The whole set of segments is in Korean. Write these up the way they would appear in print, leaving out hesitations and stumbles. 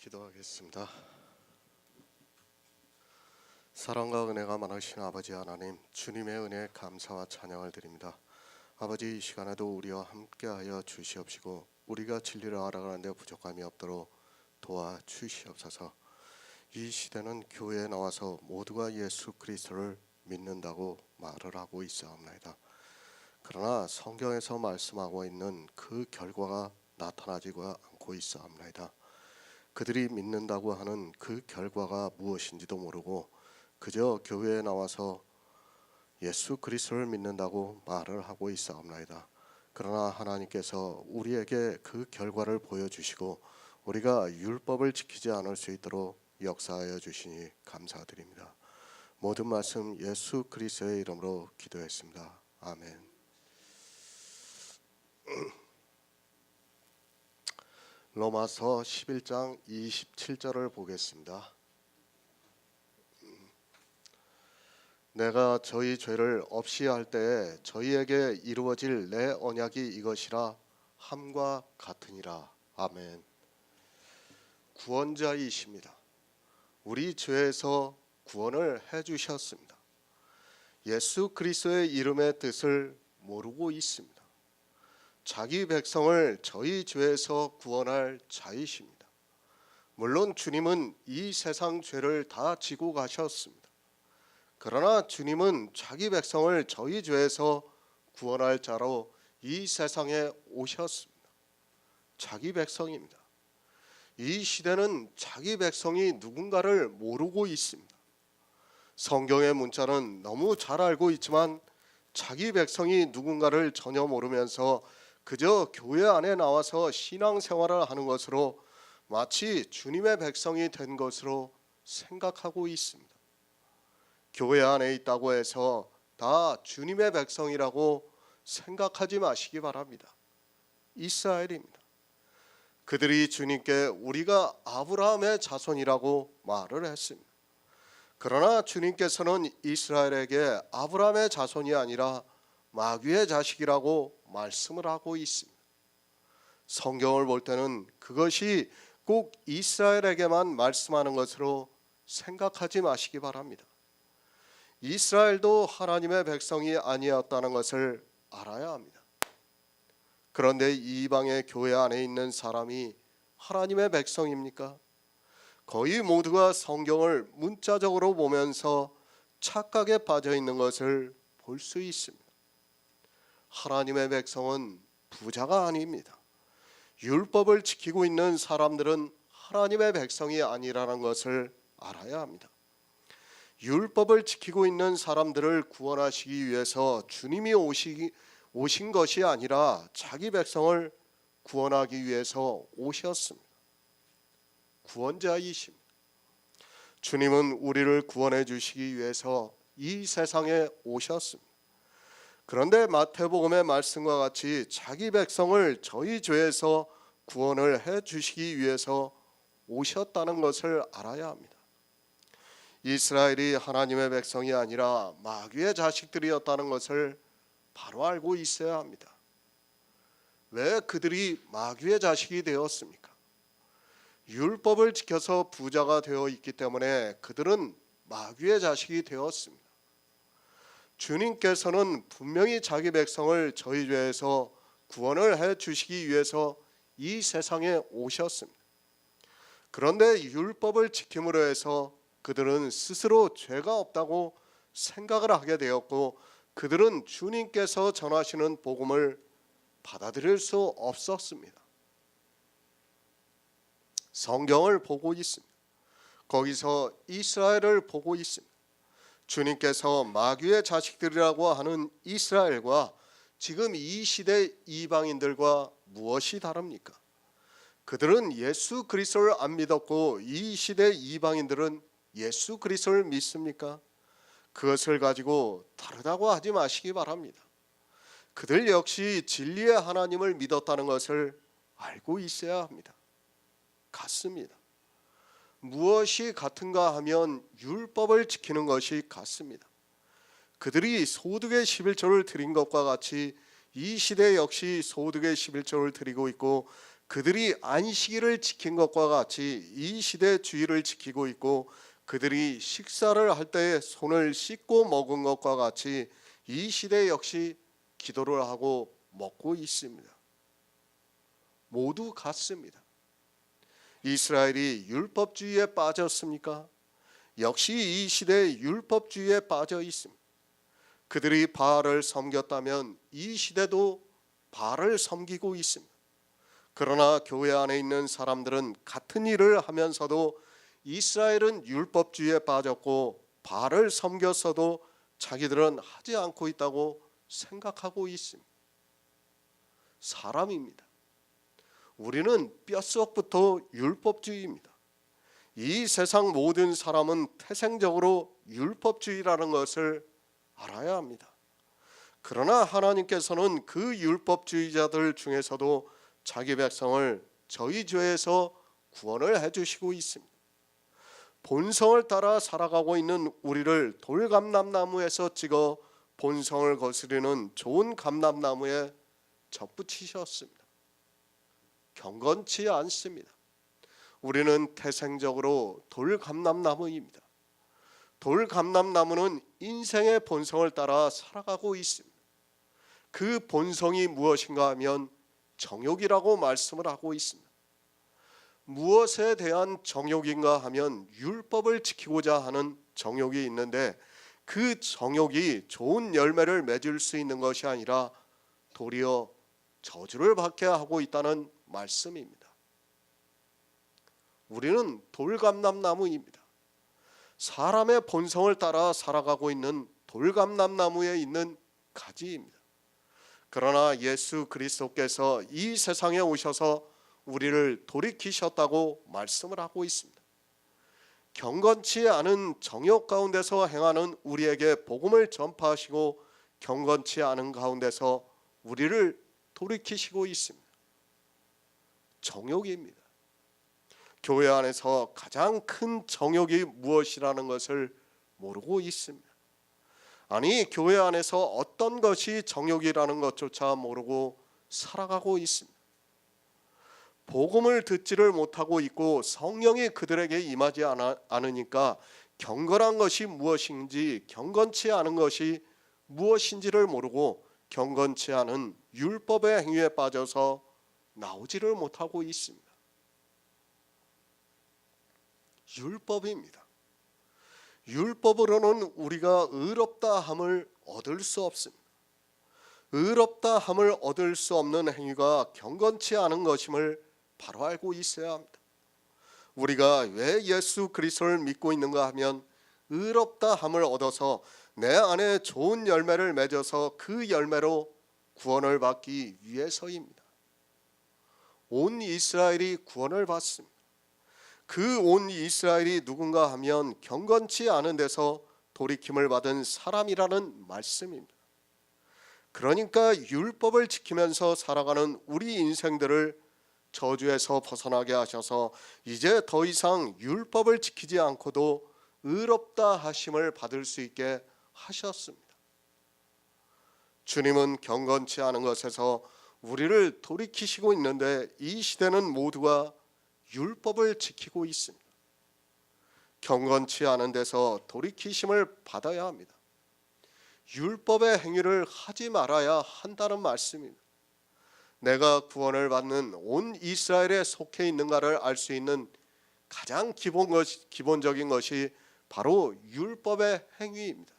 기도하겠습니다. 사랑과 은혜가 많으신 아버지 하나님, 주님의 은혜에 감사와 찬양을 드립니다. 아버지, 이 시간에도 우리와 함께하여 주시옵시고 우리가 진리를 알아가는데 부족함이 없도록 도와주시옵소서. 이 시대는 교회에 나와서 모두가 예수 그리스도를 믿는다고 말을 하고 있사옵나이다. 그러나 성경에서 말씀하고 있는 그 결과가 나타나지가 않고 있사옵나이다. 그들이 믿는다고 하는 그 결과가 무엇인지도 모르고 그저 교회에 나와서 예수 그리스도를 믿는다고 말을 하고 있사옵나이다. 그러나 하나님께서 우리에게 그 결과를 보여주시고 우리가 율법을 지키지 않을 수 있도록 역사하여 주시니 감사드립니다. 모든 말씀 예수 그리스도의 이름으로 기도했습니다. 아멘. 로마서 11장 27절을 보겠습니다. 내가 저희 죄를 없이 할 때에 저희에게 이루어질 내 언약이 이것이라 함과 같으니라. 아멘. 구원자이십니다. 우리 죄에서 구원을 해주셨습니다. 예수 그리스도의 이름의 뜻을 모르고 있습니다. 자기 백성을 저희 죄에서 구원할 자이십니다. 물론 주님은 이 세상 죄를 다 지고 가셨습니다. 그러나 주님은 자기 백성을 저희 죄에서 구원할 자로 이 세상에 오셨습니다. 자기 백성입니다. 이 시대는 자기 백성이 누군가를 모르고 있습니다. 성경의 문자는 너무 잘 알고 있지만 자기 백성이 누군가를 전혀 모르면서 그저 교회 안에 나와서 신앙생활을 하는 것으로 마치 주님의 백성이 된 것으로 생각하고 있습니다. 교회 안에 있다고 해서 다 주님의 백성이라고 생각하지 마시기 바랍니다. 이스라엘입니다. 그들이 주님께 우리가 아브라함의 자손이라고 말을 했습니다. 그러나 주님께서는 이스라엘에게 아브라함의 자손이 아니라 마귀의 자식이라고 말씀을 하고 있습니다. 성경을 볼 때는 그것이 꼭 이스라엘에게만 말씀하는 것으로 생각하지 마시기 바랍니다. 이스라엘도 하나님의 백성이 아니었다는 것을 알아야 합니다. 그런데 이방의 교회 안에 있는 사람이 하나님의 백성입니까? 거의 모두가 성경을 문자적으로 보면서 착각에 빠져 있는 것을 볼 수 있습니다. 하나님의 백성은 부자가 아닙니다. 율법을 지키고 있는 사람들은 하나님의 백성이 아니라는 것을 알아야 합니다. 율법을 지키고 있는 사람들을 구원하시기 위해서 주님이 오신 것이 아니라 자기 백성을 구원하기 위해서 오셨습니다. 구원자이십니다. 주님은 우리를 구원해 주시기 위해서 이 세상에 오셨습니다. 그런데 마태복음의 말씀과 같이 자기 백성을 저희 죄에서 구원을 해 주시기 위해서 오셨다는 것을 알아야 합니다. 이스라엘이 하나님의 백성이 아니라 마귀의 자식들이었다는 것을 바로 알고 있어야 합니다. 왜 그들이 마귀의 자식이 되었습니까? 율법을 지켜서 부자가 되어 있기 때문에 그들은 마귀의 자식이 되었습니다. 주님께서는 분명히 자기 백성을 저희 죄에서 구원을 해 주시기 위해서 이 세상에 오셨습니다. 그런데 율법을 지킴으로 해서 그들은 스스로 죄가 없다고 생각을 하게 되었고 그들은 주님께서 전하시는 복음을 받아들일 수 없었습니다. 성경을 보고 있습니다. 거기서 이스라엘을 보고 있습니다. 주님께서 마귀의 자식들이라고 하는 이스라엘과 지금 이 시대 이방인들과 무엇이 다릅니까? 그들은 예수 그리스도를 안 믿었고 이 시대 이방인들은 예수 그리스도를 믿습니까? 그것을 가지고 다르다고 하지 마시기 바랍니다. 그들 역시 진리의 하나님을 믿었다는 것을 알고 있어야 합니다. 같습니다. 무엇이 같은가 하면 율법을 지키는 것이 같습니다. 그들이 소득의 11조를 드린 것과 같이 이 시대 역시 소득의 11조를 드리고 있고 그들이 안식일을 지킨 것과 같이 이 시대 주의를 지키고 있고, 그들이 식사를 할 때 손을 씻고 먹은 것과 같이 이 시대 역시 기도를 하고 먹고 있습니다. 모두 같습니다. 이스라엘이 율법주의에 빠졌습니까? 역시 이 시대에 율법주의에 빠져 있습니다. 그들이 바알을 섬겼다면 이 시대도 바알을 섬기고 있습니다. 그러나 교회 안에 있는 사람들은 같은 일을 하면서도 이스라엘은 율법주의에 빠졌고 바알을 섬겼어도 자기들은 하지 않고 있다고 생각하고 있습니다. 사람입니다. 우리는 뼛속부터 율법주의입니다. 이 세상 모든 사람은 태생적으로 율법주의라는 것을 알아야 합니다. 그러나 하나님께서는 그 율법주의자들 중에서도 자기 백성을 저희 죄에서 구원을 해주시고 있습니다. 본성을 따라 살아가고 있는 우리를 돌감람나무에서 찍어 본성을 거스르는 좋은 감람나무에 접붙이셨습니다. 경건치 않습니다. 우리는 태생적으로 돌감람나무입니다. 돌감람나무는 인생의 본성을 따라 살아가고 있습니다. 그 본성이 무엇인가 하면 정욕이라고 말씀을 하고 있습니다. 무엇에 대한 정욕인가 하면 율법을 지키고자 하는 정욕이 있는데, 그 정욕이 좋은 열매를 맺을 수 있는 것이 아니라 도리어 저주를 받게 하고 있다는 말씀입니다. 우리는 돌감람나무입니다. 사람의 본성을 따라 살아가고 있는 돌감람나무에 있는 가지입니다. 그러나 예수 그리스도께서 이 세상에 오셔서 우리를 돌이키셨다고 말씀을 하고 있습니다. 경건치 않은 정욕 가운데서 행하는 우리에게 복음을 전파하시고 경건치 않은 가운데서 우리를 돌이키시고 있습니다. 정욕입니다. 교회 안에서 가장 큰 정욕이 무엇이라는 것을 모르고 있습니다. 아니, 교회 안에서 어떤 것이 정욕이라는 것조차 모르고 살아가고 있습니다. 복음을 듣지를 못하고 있고 성령이 그들에게 임하지 않으니까 경건한 것이 무엇인지, 경건치 않은 것이 무엇인지를 모르고 경건치 않은 율법의 행위에 빠져서 나오지를 못하고 있습니다. 율법입니다. 율법으로는 우리가 의롭다 함을 얻을 수 없습니다. 의롭다 함을 얻을 수 없는 행위가 경건치 않은 것임을 바로 알고 있어야 합니다. 우리가 왜 예수 그리스도를 믿고 있는가 하면 의롭다 함을 얻어서 내 안에 좋은 열매를 맺어서 그 열매로 구원을 받기 위해서입니다. 온 이스라엘이 구원을 받습니다. 그 온 이스라엘이 누군가 하면 경건치 않은 데서 돌이킴을 받은 사람이라는 말씀입니다. 그러니까 율법을 지키면서 살아가는 우리 인생들을 저주에서 벗어나게 하셔서 이제 더 이상 율법을 지키지 않고도 의롭다 하심을 받을 수 있게 하셨습니다. 주님은 경건치 않은 것에서 우리를 돌이키시고 있는데, 이 시대는 모두가 율법을 지키고 있습니다. 경건치 않은 데서 돌이키심을 받아야 합니다. 율법의 행위를 하지 말아야 한다는 말씀입니다. 내가 구원을 받는 온 이스라엘에 속해 있는가를 알 수 있는 가장 기본적인 것이 바로 율법의 행위입니다.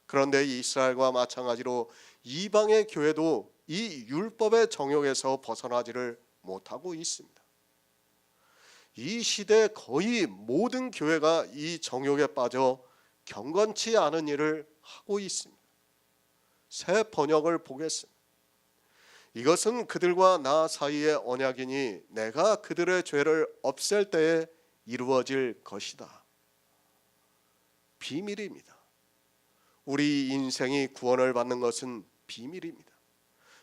그런데 이스라엘과 마찬가지로 이방의 교회도 이 율법의 정욕에서 벗어나지를 못하고 있습니다. 이 시대 거의 모든 교회가 이 정욕에 빠져 경건치 않은 일을 하고 있습니다. 새 번역을 보겠습니다. 이것은 그들과 나 사이의 언약이니 내가 그들의 죄를 없앨 때에 이루어질 것이다. 비밀입니다. 우리 인생이 구원을 받는 것은 비밀입니다.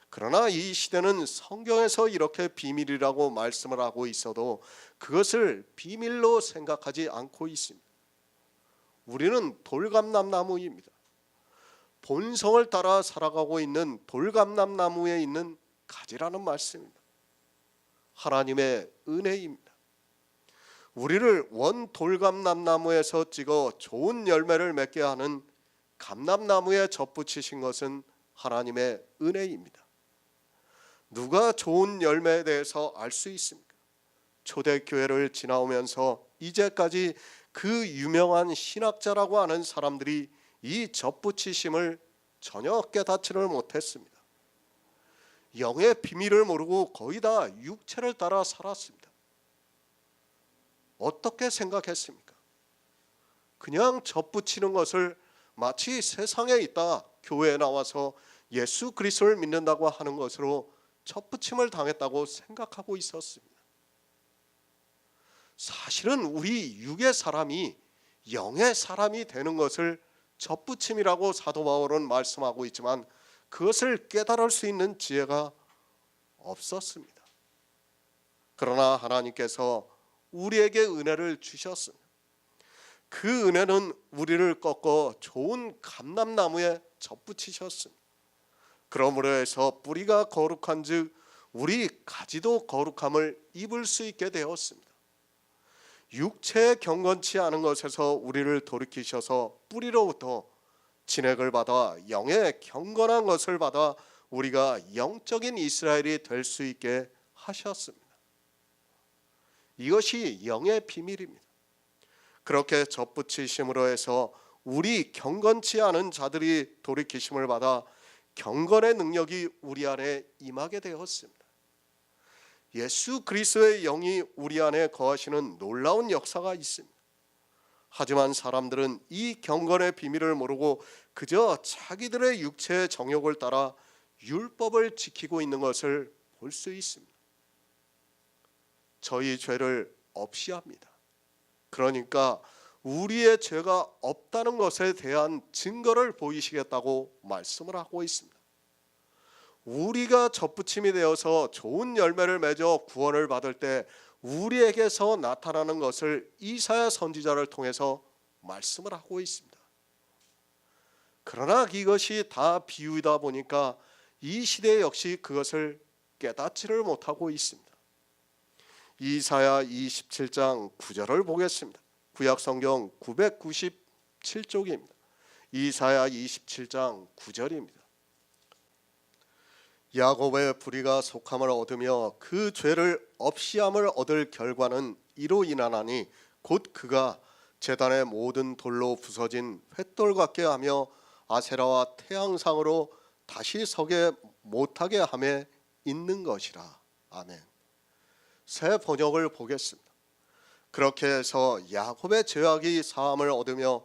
그러나 이 시대는 성경에서 이렇게 비밀이라고 말씀을 하고 있어도 그것을 비밀로 생각하지 않고 있습니다. 우리는 돌감람나무입니다. 본성을 따라 살아가고 있는 돌감람나무에 있는 가지라는 말씀입니다. 하나님의 은혜입니다. 우리를 원 돌감람나무에서 찍어 좋은 열매를 맺게 하는 감람나무에 접붙이신 것은 하나님의 은혜입니다. 누가 좋은 열매에 대해서 알 수 있습니까? 초대교회를 지나오면서 이제까지 그 유명한 신학자라고 하는 사람들이 이 접붙이심을 전혀 깨닫지를 못했습니다. 영의 비밀을 모르고 거의 다 육체를 따라 살았습니다. 어떻게 생각했습니까? 그냥 접붙이는 것을 마치 세상에 있다 교회에 나와서 예수 그리스도를 믿는다고 하는 것으로 접붙임을 당했다고 생각하고 있었습니다. 사실은 우리 육의 사람이 영의 사람이 되는 것을 접붙임이라고 사도 바울은 말씀하고 있지만 그것을 깨달을 수 있는 지혜가 없었습니다. 그러나 하나님께서 우리에게 은혜를 주셨습니다. 그 은혜는 우리를 꺾어 좋은 감람나무에 접붙이셨습니다. 그러므로 해서 뿌리가 거룩한 즉 우리 가지도 거룩함을 입을 수 있게 되었습니다. 육체에 경건치 않은 것에서 우리를 돌이키셔서 뿌리로부터 진액을 받아 영의 경건한 것을 받아 우리가 영적인 이스라엘이 될 수 있게 하셨습니다. 이것이 영의 비밀입니다. 그렇게 접붙이심으로 해서 우리 경건치 않은 자들이 돌이키심을 받아 경건의 능력이 우리 안에 임하게 되었습니다. 예수 그리스도의 영이 우리 안에 거하시는 놀라운 역사가 있습니다. 하지만 사람들은 이 경건의 비밀을 모르고 그저 자기들의 육체의 정욕을 따라 율법을 지키고 있는 것을 볼 수 있습니다. 저희 죄를 없이 합니다. 그러니까 우리의 죄가 없다는 것에 대한 증거를 보이시겠다고 말씀을 하고 있습니다. 우리가 접붙임이 되어서 좋은 열매를 맺어 구원을 받을 때 우리에게서 나타나는 것을 이사야 선지자를 통해서 말씀을 하고 있습니다. 그러나 이것이 다 비유이다 보니까 이 시대 역시 그것을 깨닫지를 못하고 있습니다. 이사야 27장 9절을 보겠습니다. 구약성경 997쪽입니다. 이사야 27장 9절입니다. 야곱의 불의가 속함을 얻으며 그 죄를 없이함을 얻을 결과는 이로 인하나니 곧 그가 제단의 모든 돌로 부서진 횃돌 같게 하며 아세라와 태양상으로 다시 서게 못하게 함에 있는 것이라. 아멘. 새 번역을 보겠습니다. 그렇게 해서 야곱의 죄악이 사함을 얻으며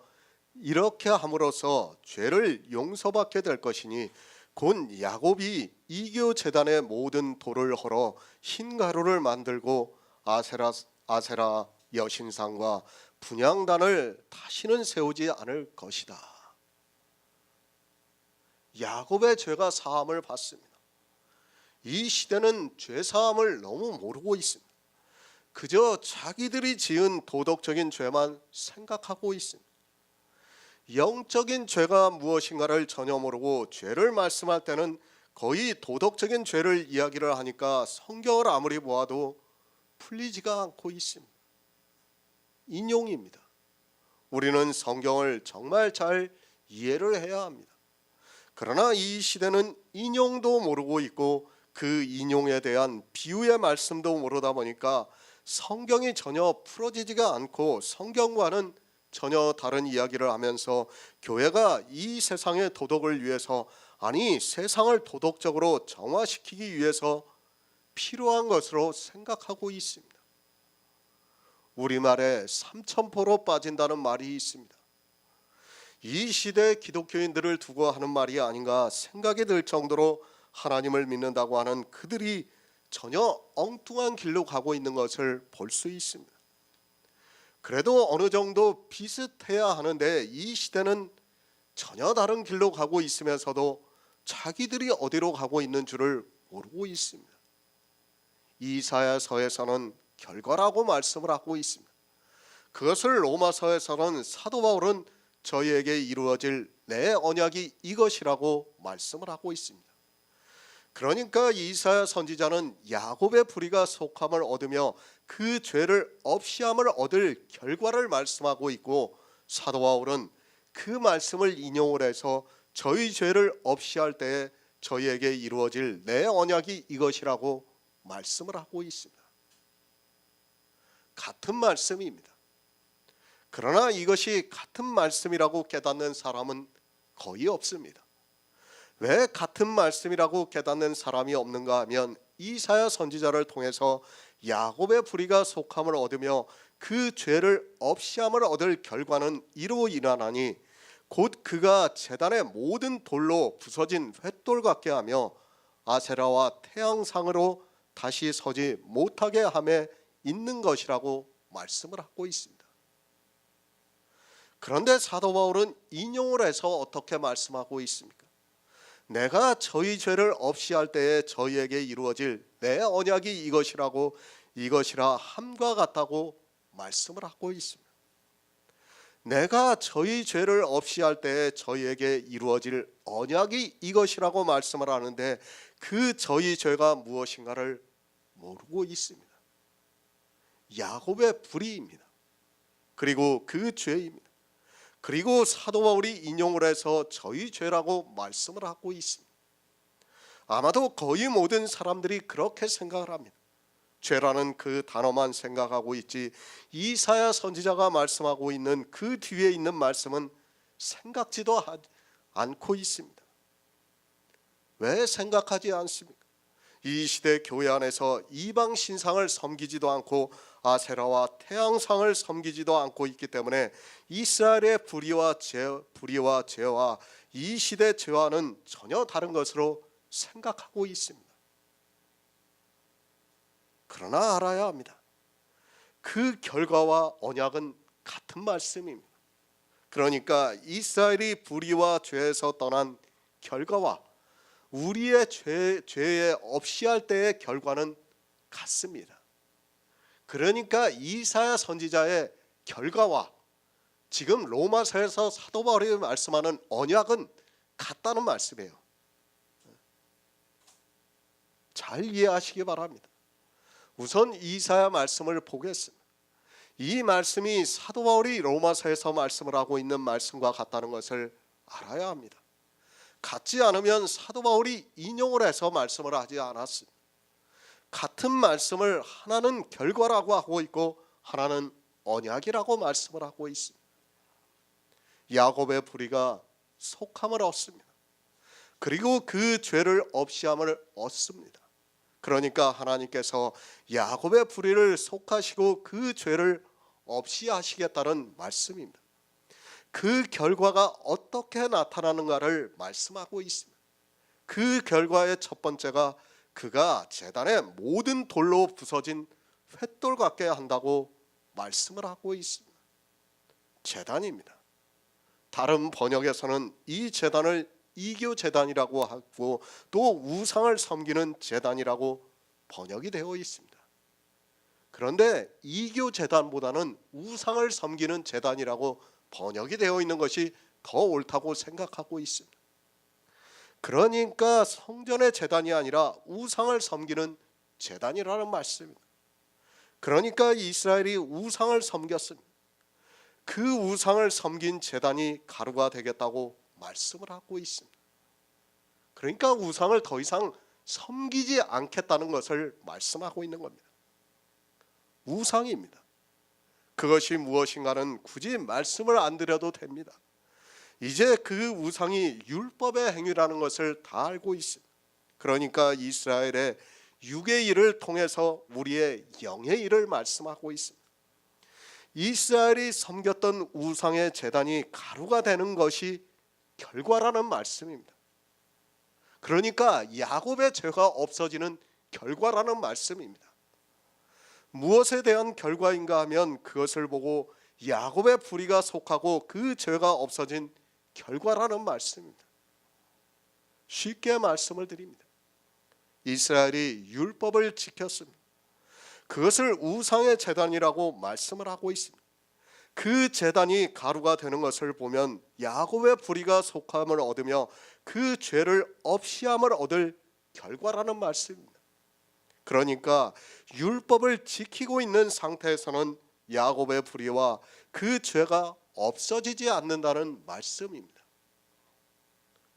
이렇게 함으로써 죄를 용서받게 될 것이니 곧 야곱이 이교 제단의 모든 돌을 헐어 흰 가루를 만들고 아세라 여신상과 분향단을 다시는 세우지 않을 것이다. 야곱의 죄가 사함을 받습니다. 이 시대는 죄 사함을 너무 모르고 있습니다. 그저 자기들이 지은 도덕적인 죄만 생각하고 있습니다. 영적인 죄가 무엇인가를 전혀 모르고 죄를 말씀할 때는 거의 도덕적인 죄를 이야기를 하니까 성경을 아무리 보아도 풀리지가 않고 있습니다. 인용입니다. 우리는 성경을 정말 잘 이해를 해야 합니다. 그러나 이 시대는 인용도 모르고 있고 그 인용에 대한 비유의 말씀도 모르다 보니까 성경이 전혀 풀어지지가 않고 성경과는 전혀 다른 이야기를 하면서 교회가 이 세상의 도덕을 위해서, 아니 세상을 도덕적으로 정화시키기 위해서 필요한 것으로 생각하고 있습니다. 우리말에 삼천포로 빠진다는 말이 있습니다. 이 시대 기독교인들을 두고 하는 말이 아닌가 생각이 들 정도로 하나님을 믿는다고 하는 그들이 전혀 엉뚱한 길로 가고 있는 것을 볼 수 있습니다. 그래도 어느 정도 비슷해야 하는데 이 시대는 전혀 다른 길로 가고 있으면서도 자기들이 어디로 가고 있는 줄을 모르고 있습니다. 이사야서에서는 결과라고 말씀을 하고 있습니다. 그것을 로마서에서는 사도 바울은 저희에게 이루어질 내 언약이 이것이라고 말씀을 하고 있습니다. 그러니까 이사야 선지자는 야곱의 불의가 속함을 얻으며 그 죄를 없이함을 얻을 결과를 말씀하고 있고, 사도 바울은 그 말씀을 인용을 해서 저희 죄를 없이할 때에 저희에게 이루어질 내 언약이 이것이라고 말씀을 하고 있습니다. 같은 말씀입니다. 그러나 이것이 같은 말씀이라고 깨닫는 사람은 거의 없습니다. 왜 같은 말씀이라고 깨닫는 사람이 없는가 하면, 이사야 선지자를 통해서 야곱의 불의가 속함을 얻으며 그 죄를 없이함을 얻을 결과는 이로 일어나니 곧 그가 제단의 모든 돌로 부서진 횃돌 같게 하며 아세라와 태양상으로 다시 서지 못하게 함에 있는 것이라고 말씀을 하고 있습니다. 그런데 사도 바울은 인용을 해서 어떻게 말씀하고 있습니까? 내가 저희 죄를 없이 할 때에 저희에게 이루어질 내 언약이 이것이라고, 이것이라 함과 같다고 말씀을 하고 있습니다. 내가 저희 죄를 없이 할 때에 저희에게 이루어질 언약이 이것이라고 말씀을 하는데, 그 저희 죄가 무엇인가를 모르고 있습니다. 야곱의 불의입니다. 그리고 그 죄입니다. 그리고 사도 바울이 인용을 해서 저희 죄라고 말씀을 하고 있습니다. 아마도 거의 모든 사람들이 그렇게 생각을 합니다. 죄라는 그 단어만 생각하고 있지, 이사야 선지자가 말씀하고 있는 그 뒤에 있는 말씀은 생각지도 않고 있습니다. 왜 생각하지 않습니까? 이 시대 교회 안에서 이방 신상을 섬기지도 않고 아세라와 태양상을 섬기지도 않고 있기 때문에 이스라엘의 불의와 죄와 이 시대 죄와는 전혀 다른 것으로 생각하고 있습니다. 그러나 알아야 합니다. 그 결과와 언약은 같은 말씀입니다. 그러니까 이스라엘이 불의와 죄에서 떠난 결과와 우리의 죄에 없이 할 때의 결과는 같습니다. 그러니까 이사야 선지자의 결과와 지금 로마서에서 사도 바울이 말씀하는 언약은 같다는 말씀이에요. 잘 이해하시기 바랍니다. 우선 이사야 말씀을 보겠습니다. 이 말씀이 사도 바울이 로마서에서 말씀을 하고 있는 말씀과 같다는 것을 알아야 합니다. 같지 않으면 사도 바울이 인용을 해서 말씀을 하지 않았습니다. 같은 말씀을 하나는 결과라고 하고 있고 하나는 언약이라고 말씀을 하고 있습니다. 야곱의 불의가 속함을 얻습니다. 그리고 그 죄를 없이함을 얻습니다. 그러니까 하나님께서 야곱의 불의를 속하시고 그 죄를 없이 하시겠다는 말씀입니다. 그 결과가 어떻게 나타나는가를 말씀하고 있습니다. 그 결과의 첫 번째가 그가 제단의 모든 돌로 부서진 횃돌 같게 한다고 말씀을 하고 있습니다. 제단입니다. 다른 번역에서는 이 제단을 이교 제단이라고 하고 또 우상을 섬기는 제단이라고 번역이 되어 있습니다. 그런데 이교 제단보다는 우상을 섬기는 제단이라고 번역이 되어 있는 것이 더 옳다고 생각하고 있습니다. 그러니까 성전의 제단이 아니라 우상을 섬기는 제단이라는 말씀입니다. 그러니까 이스라엘이 우상을 섬겼습니다. 그 우상을 섬긴 제단이 가루가 되겠다고 말씀을 하고 있습니다. 그러니까 우상을 더 이상 섬기지 않겠다는 것을 말씀하고 있는 겁니다. 우상입니다. 그것이 무엇인가는 굳이 말씀을 안 드려도 됩니다. 이제 그 우상이 율법의 행위라는 것을 다 알고 있습니다. 그러니까 이스라엘의 육의 일을 통해서 우리의 영의 일을 말씀하고 있습니다. 이스라엘이 섬겼던 우상의 제단이 가루가 되는 것이 결과라는 말씀입니다. 그러니까 야곱의 죄가 없어지는 결과라는 말씀입니다. 무엇에 대한 결과인가 하면 그것을 보고 야곱의 불의가 속하고 그 죄가 없어진 결과라는 말씀입니다. 쉽게 말씀을 드립니다. 이스라엘이 율법을 지켰습니다. 그것을 우상의 제단이라고 말씀을 하고 있습니다. 그 제단이 가루가 되는 것을 보면 야곱의 불의가 속함을 얻으며 그 죄를 없이함을 얻을 결과라는 말씀입니다. 그러니까 율법을 지키고 있는 상태에서는 야곱의 불의와 그 죄가 없어지지 않는다는 말씀입니다.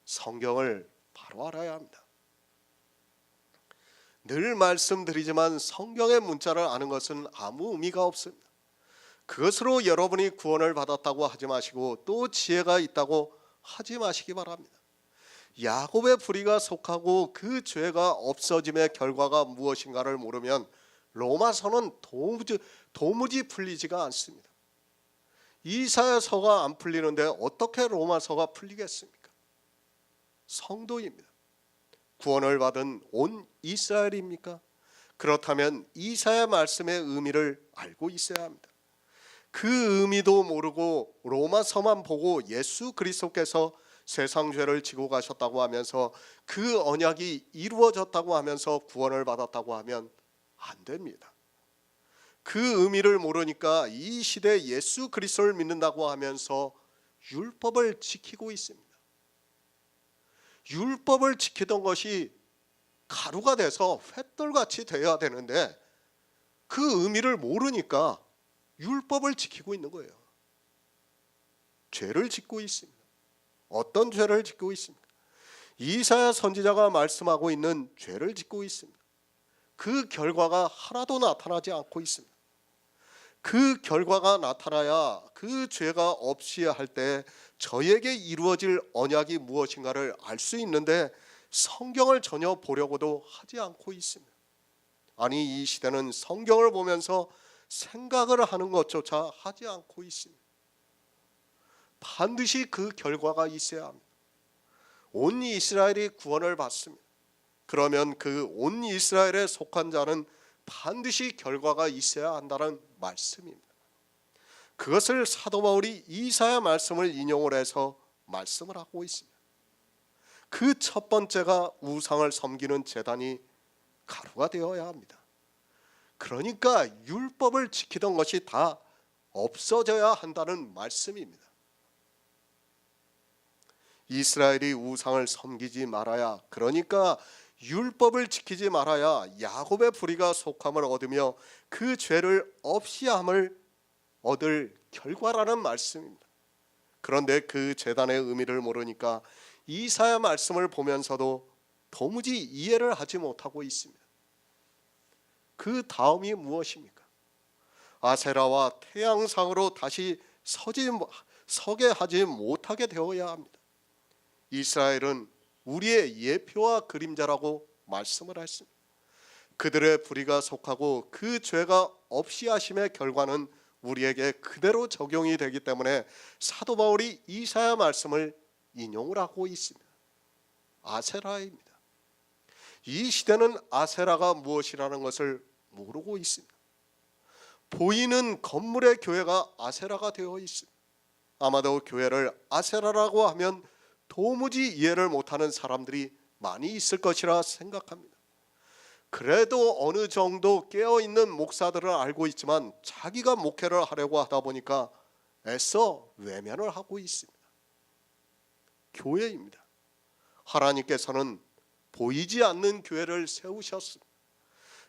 성경을 바로 알아야 합니다. 늘 말씀드리지만 성경의 문자를 아는 것은 아무 의미가 없습니다. 그것으로 여러분이 구원을 받았다고 하지 마시고 또 지혜가 있다고 하지 마시기 바랍니다. 야곱의 불의가 속하고 그 죄가 없어짐의 결과가 무엇인가를 모르면 로마서는 도무지 풀리지가 않습니다. 이사야서가 안 풀리는데 어떻게 로마서가 풀리겠습니까? 성도입니다. 구원을 받은 온 이스라엘입니까? 그렇다면 이사야 말씀의 의미를 알고 있어야 합니다. 그 의미도 모르고 로마서만 보고 예수 그리스도께서 세상 죄를 지고 가셨다고 하면서 그 언약이 이루어졌다고 하면서 구원을 받았다고 하면 안 됩니다. 그 의미를 모르니까 이 시대 예수 그리스도를 믿는다고 하면서 율법을 지키고 있습니다. 율법을 지키던 것이 가루가 돼서 횃돌같이 되어야 되는데 그 의미를 모르니까 율법을 지키고 있는 거예요. 죄를 짓고 있습니다. 어떤 죄를 짓고 있습니까? 이사야 선지자가 말씀하고 있는 죄를 짓고 있습니다. 그 결과가 하나도 나타나지 않고 있습니다. 그 결과가 나타나야 그 죄가 없이 할 때 저에게 이루어질 언약이 무엇인가를 알 수 있는데 성경을 전혀 보려고도 하지 않고 있습니다. 아니, 이 시대는 성경을 보면서 생각을 하는 것조차 하지 않고 있습니다. 반드시 그 결과가 있어야 합니다. 온 이스라엘이 구원을 받습니다. 그러면 그 온 이스라엘에 속한 자는 반드시 결과가 있어야 한다는 말씀입니다. 그것을 사도 바울이 이사야 말씀을 인용을 해서 말씀을 하고 있습니다. 그 첫 번째가 우상을 섬기는 제단이 가루가 되어야 합니다. 그러니까 율법을 지키던 것이 다 없어져야 한다는 말씀입니다. 이스라엘이 우상을 섬기지 말아야, 그러니까 율법을 지키지 말아야 야곱의 불의가 속함을 얻으며 그 죄를 없이 함을 얻을 결과라는 말씀입니다. 그런데 그 제단의 의미를 모르니까 이사야 말씀을 보면서도 도무지 이해를 하지 못하고 있습니다. 그 다음이 무엇입니까? 아세라와 태양상으로 다시 서게 하지 못하게 되어야 합니다. 이스라엘은 우리의 예표와 그림자라고 말씀을 했습니다. 그들의 불의가 속하고 그 죄가 없이 하심의 결과는 우리에게 그대로 적용이 되기 때문에 사도 바울이 이사야 말씀을 인용을 하고 있습니다. 아세라입니다. 이 시대는 아세라가 무엇이라는 것을 모르고 있습니다. 보이는 건물의 교회가 아세라가 되어 있습니다. 아마도 교회를 아세라라고 하면 도무지 이해를 못하는 사람들이 많이 있을 것이라 생각합니다. 그래도 어느 정도 깨어있는 목사들은 알고 있지만 자기가 목회를 하려고 하다 보니까 애써 외면을 하고 있습니다. 교회입니다. 하나님께서는 보이지 않는 교회를 세우셨습니다.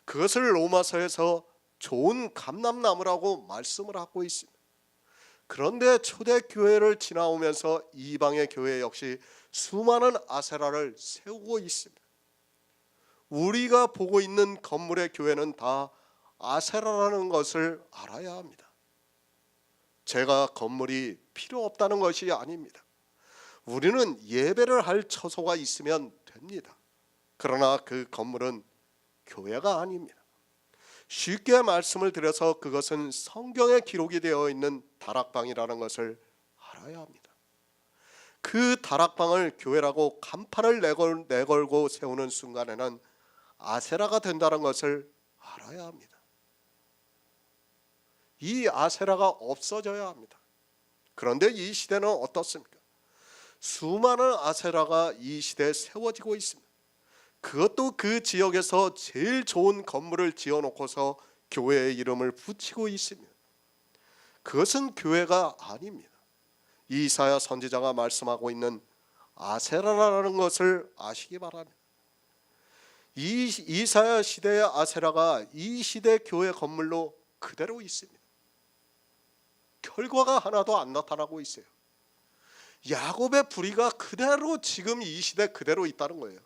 그것을 로마서에서 좋은 감람나무라고 말씀을 하고 있습니다. 그런데 초대교회를 지나오면서 이방의 교회 역시 수많은 아세라를 세우고 있습니다. 우리가 보고 있는 건물의 교회는 다 아세라라는 것을 알아야 합니다. 제가 건물이 필요 없다는 것이 아닙니다. 우리는 예배를 할 처소가 있으면 됩니다. 그러나 그 건물은 교회가 아닙니다. 쉽게 말씀을 드려서 그것은 성경에 기록이 되어 있는 다락방이라는 것을 알아야 합니다. 그 다락방을 교회라고 간판을 내걸고 세우는 순간에는 아세라가 된다는 것을 알아야 합니다. 이 아세라가 없어져야 합니다. 그런데 이 시대는 어떻습니까? 수많은 아세라가 이 시대에 세워지고 있습니다. 그것도 그 지역에서 제일 좋은 건물을 지어놓고서 교회의 이름을 붙이고 있습니다. 그것은 교회가 아닙니다. 이사야 선지자가 말씀하고 있는 아세라라는 것을 아시기 바랍니다. 이사야 시대의 아세라가 이 시대 교회 건물로 그대로 있습니다. 결과가 하나도 안 나타나고 있어요. 야곱의 불의가 그대로 지금 이 시대 그대로 있다는 거예요.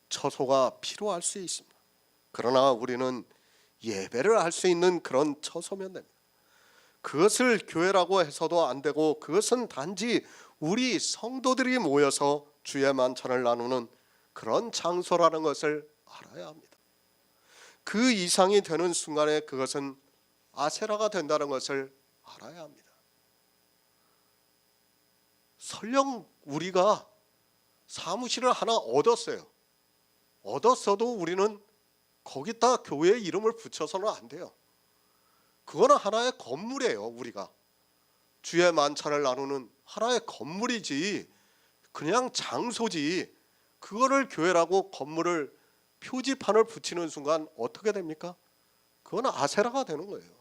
처소가 필요할 수 있습니다. 그러나 우리는 예배를 할 수 있는 그런 처소면 됩니다. 그것을 교회라고 해서도 안 되고, 그것은 단지 우리 성도들이 모여서 주의 만찬을 나누는 그런 장소라는 것을 알아야 합니다. 그 이상이 되는 순간에 그것은 아세라가 된다는 것을 알아야 합니다. 설령 우리가 사무실을 하나 얻었어요. 얻었어도 우리는 거기다 교회의 이름을 붙여서는 안 돼요. 그거는 하나의 건물이에요. 우리가 주의 만찬을 나누는 하나의 건물이지, 그냥 장소지. 그거를 교회라고 건물을 표지판을 붙이는 순간 어떻게 됩니까? 그건 아세라가 되는 거예요.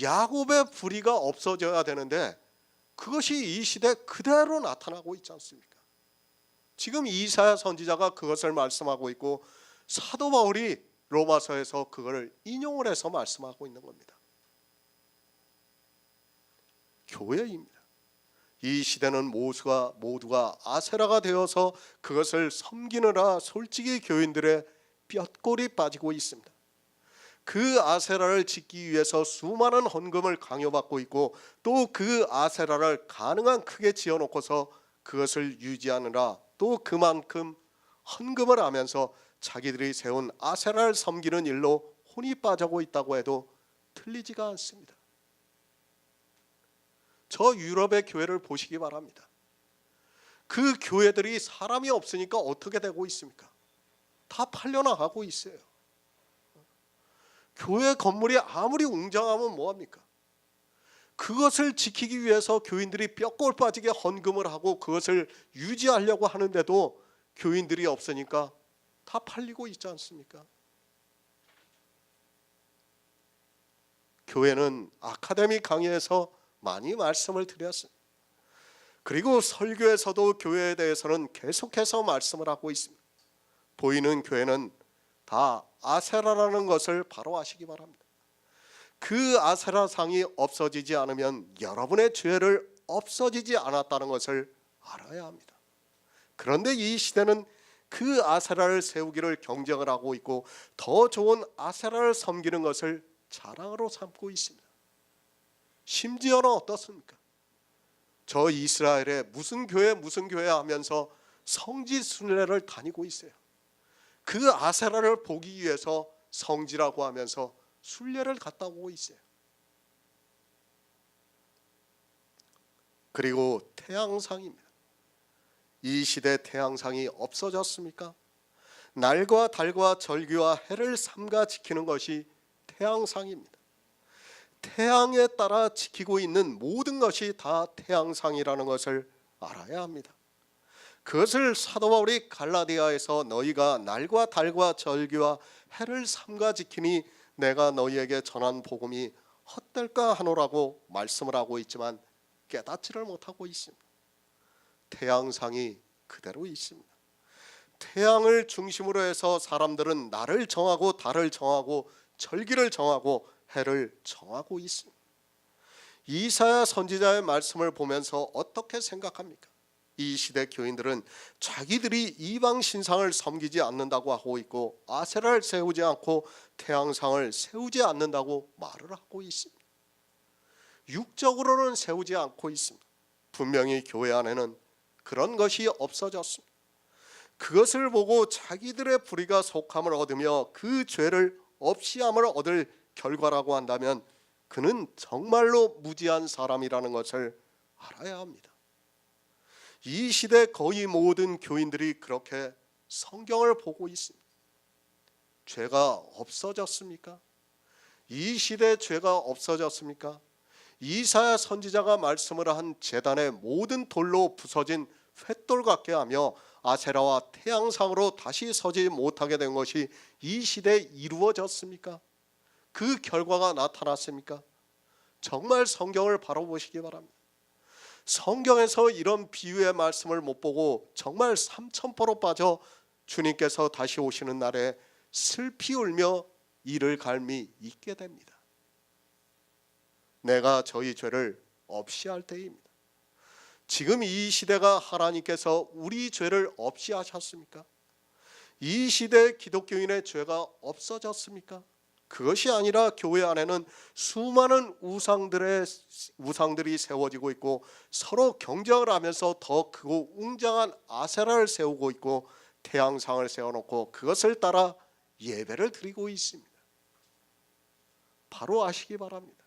야곱의 불의가 없어져야 되는데 그것이 이 시대 그대로 나타나고 있지 않습니까? 지금 이사야 선지자가 그것을 말씀하고 있고, 사도 바울이 로마서에서 그걸 인용을 해서 말씀하고 있는 겁니다. 교회입니다. 이 시대는 모두가 아세라가 되어서 그것을 섬기느라 솔직히 교인들의 뼈골이 빠지고 있습니다. 그 아세라를 짓기 위해서 수많은 헌금을 강요받고 있고, 또 그 아세라를 가능한 크게 지어놓고서 그것을 유지하느라 또 그만큼 헌금을 하면서 자기들이 세운 아세라를 섬기는 일로 혼이 빠지고 있다고 해도 틀리지가 않습니다. 저 유럽의 교회를 보시기 바랍니다. 그 교회들이 사람이 없으니까 어떻게 되고 있습니까? 다 팔려나가고 있어요. 교회 건물이 아무리 웅장하면 뭐합니까? 그것을 지키기 위해서 교인들이 뼈골 빠지게 헌금을 하고 그것을 유지하려고 하는데도 교인들이 없으니까 다 팔리고 있지 않습니까? 교회는 아카데미 강의에서 많이 말씀을 드렸습니다. 그리고 설교에서도 교회에 대해서는 계속해서 말씀을 하고 있습니다. 보이는 교회는 다 아세라라는 것을 바로 아시기 바랍니다. 그 아세라상이 없어지지 않으면 여러분의 죄를 없어지지 않았다는 것을 알아야 합니다. 그런데 이 시대는 그 아세라를 세우기를 경쟁을 하고 있고, 더 좋은 아세라를 섬기는 것을 자랑으로 삼고 있습니다. 심지어는 어떻습니까? 저 이스라엘에 무슨 교회 하면서 성지 순례를 다니고 있어요. 그 아세라를 보기 위해서 성지라고 하면서 순례를 갔다 오고 있어요. 그리고 태양상입니다. 이 시대 태양상이 없어졌습니까? 날과 달과 절기와 해를 삼가 지키는 것이 태양상입니다. 태양에 따라 지키고 있는 모든 것이 다 태양상이라는 것을 알아야 합니다. 그것을 사도 바울이 갈라디아에서 너희가 날과 달과 절기와 해를 삼가 지키니 내가 너희에게 전한 복음이 헛될까 하노라고 말씀을 하고 있지만 깨닫지를 못하고 있습니다. 태양상이 그대로 있습니다. 태양을 중심으로 해서 사람들은 날을 정하고 달을 정하고 절기를 정하고 해를 정하고 있습니다. 이사야 선지자의 말씀을 보면서 어떻게 생각합니까? 이 시대 교인들은 자기들이 이방 신상을 섬기지 않는다고 하고 있고, 아세라를 세우지 않고 태양상을 세우지 않는다고 말을 하고 있습니다. 육적으로는 세우지 않고 있습니다. 분명히 교회 안에는 그런 것이 없어졌습니다. 그것을 보고 자기들의 불의가 속함을 얻으며 그 죄를 없이함을 얻을 결과라고 한다면 그는 정말로 무지한 사람이라는 것을 알아야 합니다. 이 시대 거의 모든 교인들이 그렇게 성경을 보고 있습니다. 죄가 없어졌습니까? 이 시대 죄가 없어졌습니까? 이사야 선지자가 말씀을 한 제단의 모든 돌로 부서진 횃돌 같게 하며 아세라와 태양상으로 다시 서지 못하게 된 것이 이 시대에 이루어졌습니까? 그 결과가 나타났습니까? 정말 성경을 바로 보시기 바랍니다. 성경에서 이런 비유의 말씀을 못 보고 정말 삼천포로 빠져 주님께서 다시 오시는 날에 슬피 울며 이를 갈미 있게 됩니다. 내가 저희 죄를 없이 할 때입니다. 지금 이 시대가 하나님께서 우리 죄를 없이 하셨습니까? 이 시대 기독교인의 죄가 없어졌습니까? 그것이 아니라 교회 안에는 수많은 우상들이 세워지고 있고 서로 경쟁을 하면서 더 크고 웅장한 아세라를 세우고 있고 태양상을 세워놓고 그것을 따라 예배를 드리고 있습니다. 바로 아시기 바랍니다.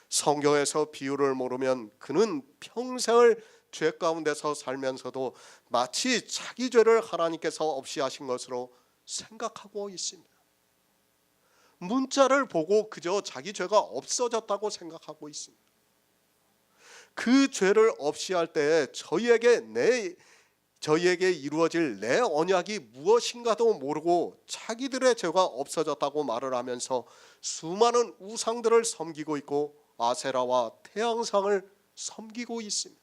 성경에서 비유를 모르면 그는 평생을 죄 가운데서 살면서도 마치 자기 죄를 하나님께서 없이 하신 것으로 생각하고 있습니다. 문자를 보고 그저 자기 죄가 없어졌다고 생각하고 있습니다. 그 죄를 없이 할 때 저희에게 이루어질 내 언약이 무엇인가도 모르고 자기들의 죄가 없어졌다고 말을 하면서 수많은 우상들을 섬기고 있고 아세라와 태양상을 섬기고 있습니다.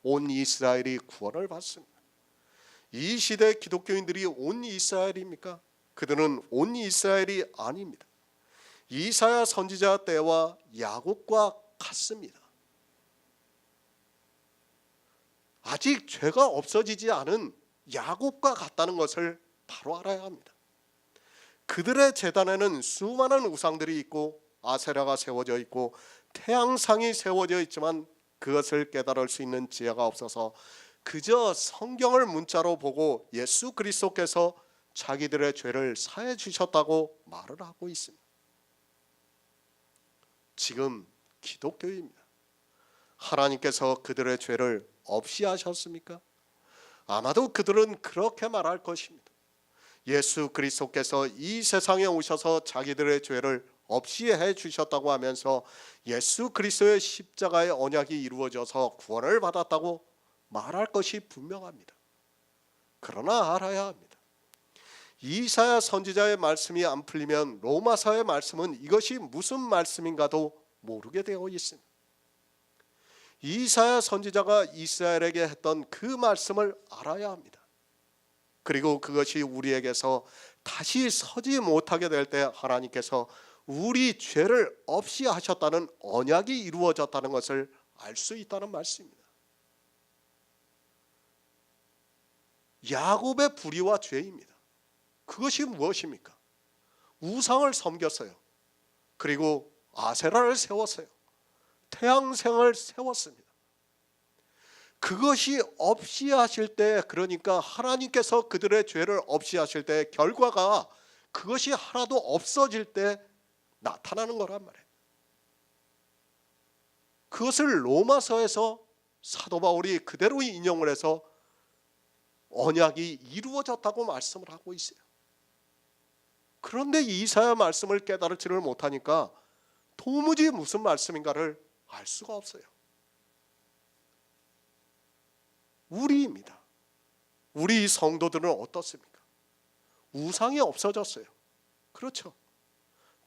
온 이스라엘이 구원을 받습니다. 이 시대 기독교인들이 온 이스라엘입니까? 그들은 온 이스라엘이 아닙니다. 이사야 선지자 때와 야곱과 같습니다. 아직 죄가 없어지지 않은 야곱과 같다는 것을 바로 알아야 합니다. 그들의 제단에는 수많은 우상들이 있고 아세라가 세워져 있고 태양상이 세워져 있지만 그것을 깨달을 수 있는 지혜가 없어서 그저 성경을 문자로 보고 예수 그리스도께서 자기들의 죄를 사해 주셨다고 말을 하고 있습니다. 지금 기독교입니다. 하나님께서 그들의 죄를 없이 하셨습니까? 아마도 그들은 그렇게 말할 것입니다. 예수 그리스도께서 이 세상에 오셔서 자기들의 죄를 없이 해 주셨다고 하면서 예수 그리스도의 십자가의 언약이 이루어져서 구원을 받았다고 말할 것이 분명합니다. 그러나 알아야 합니다. 이사야 선지자의 말씀이 안 풀리면 로마서의 말씀은 이것이 무슨 말씀인가도 모르게 되어 있습니다. 이사야 선지자가 이스라엘에게 했던 그 말씀을 알아야 합니다. 그리고 그것이 우리에게서 다시 서지 못하게 될 때 하나님께서 우리 죄를 없이 하셨다는 언약이 이루어졌다는 것을 알 수 있다는 말씀입니다. 야곱의 불의와 죄입니다. 그것이 무엇입니까? 우상을 섬겼어요. 그리고 아세라를 세웠어요. 태양생을 세웠습니다. 그것이 없이 하실 때, 그러니까 하나님께서 그들의 죄를 없이 하실 때 결과가 그것이 하나도 없어질 때 나타나는 거란 말이에요. 그것을 로마서에서 사도 바울이 그대로 인용을 해서 언약이 이루어졌다고 말씀을 하고 있어요. 그런데 이사야 말씀을 깨달지를 못하니까 도무지 무슨 말씀인가를 알 수가 없어요. 우리입니다. 우리 성도들은 어떻습니까? 우상이 없어졌어요. 그렇죠.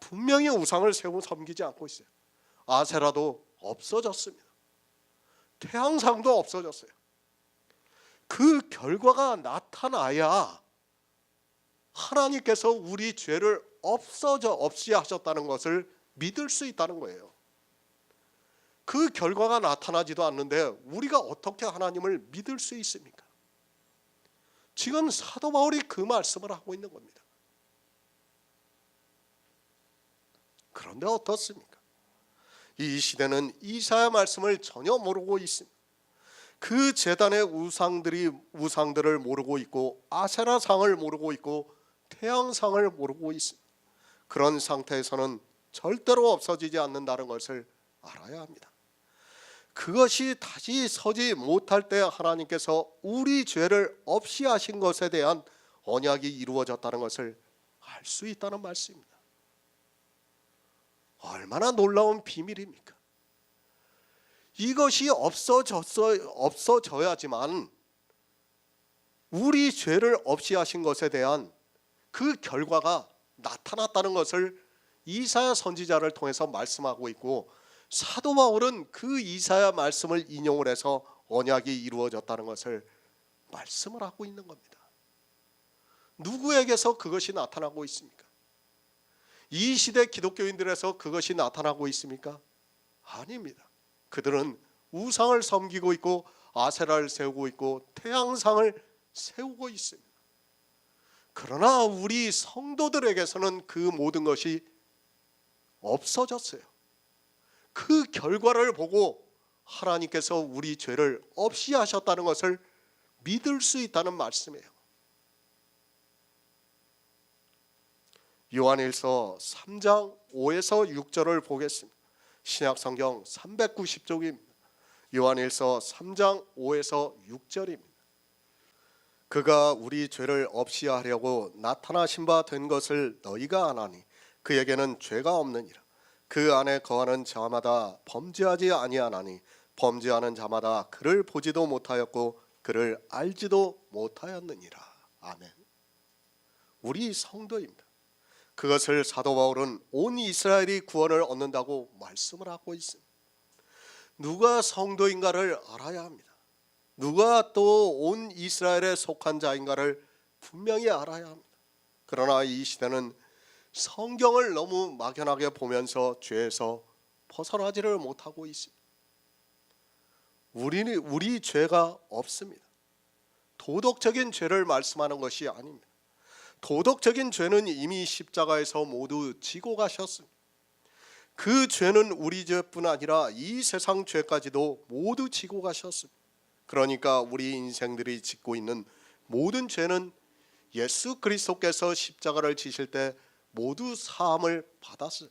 분명히 우상을 세우고 섬기지 않고 있어요. 아세라도 없어졌습니다. 태양상도 없어졌어요. 그 결과가 나타나야 하나님께서 우리 죄를 없이 하셨다는 것을 믿을 수 있다는 거예요. 그 결과가 나타나지도 않는데 우리가 어떻게 하나님을 믿을 수 있습니까? 지금 사도 바울이 그 말씀을 하고 있는 겁니다. 그런데 어떻습니까? 이 시대는 이사야 말씀을 전혀 모르고 있습니다. 그 제단의 우상들을 모르고 있고 아세라상을 모르고 있고 태양상을 모르고 있습니다. 그런 상태에서는 절대로 없어지지 않는다는 것을 알아야 합니다. 그것이 다시 서지 못할 때 하나님께서 우리 죄를 없이 하신 것에 대한 언약이 이루어졌다는 것을 알 수 있다는 말씀입니다. 얼마나 놀라운 비밀입니까? 이것이 없어져야지만 우리 죄를 없이 하신 것에 대한 그 결과가 나타났다는 것을 이사야 선지자를 통해서 말씀하고 있고, 사도 바울은 그 이사야 말씀을 인용을 해서 언약이 이루어졌다는 것을 말씀을 하고 있는 겁니다. 누구에게서 그것이 나타나고 있습니까? 이 시대 기독교인들에서 그것이 나타나고 있습니까? 아닙니다. 그들은 우상을 섬기고 있고 아세라를 세우고 있고 태양상을 세우고 있습니다. 그러나 우리 성도들에게서는 그 모든 것이 없어졌어요. 그 결과를 보고 하나님께서 우리 죄를 없이 하셨다는 것을 믿을 수 있다는 말씀이에요. 요한일서 3장 5에서 6절을 보겠습니다. 신약성경 390쪽입니다. 요한일서 3장 5에서 6절입니다. 그가 우리 죄를 없이 하려고 나타나신 바 된 것을 너희가 아나니 그에게는 죄가 없느니라. 그 안에 거하는 자마다 범죄하지 아니하나니 범죄하는 자마다 그를 보지도 못하였고 그를 알지도 못하였느니라. 아멘. 우리 성도입니다. 그것을 사도 바울은 온 이스라엘이 구원을 얻는다고 말씀을 하고 있습니다. 누가 성도인가를 알아야 합니다. 누가 또 온 이스라엘에 속한 자인가를 분명히 알아야 합니다. 그러나 이 시대는 성경을 너무 막연하게 보면서 죄에서 벗어나지를 못하고 있습니다. 우리 죄가 없습니다. 도덕적인 죄를 말씀하는 것이 아닙니다. 도덕적인 죄는 이미 십자가에서 모두 지고 가셨습니다. 그 죄는 우리 죄뿐 아니라 이 세상 죄까지도 모두 지고 가셨습니다. 그러니까 우리 인생들이 짓고 있는 모든 죄는 예수 그리스도께서 십자가를 지실 때 모두 사함을 받았어요.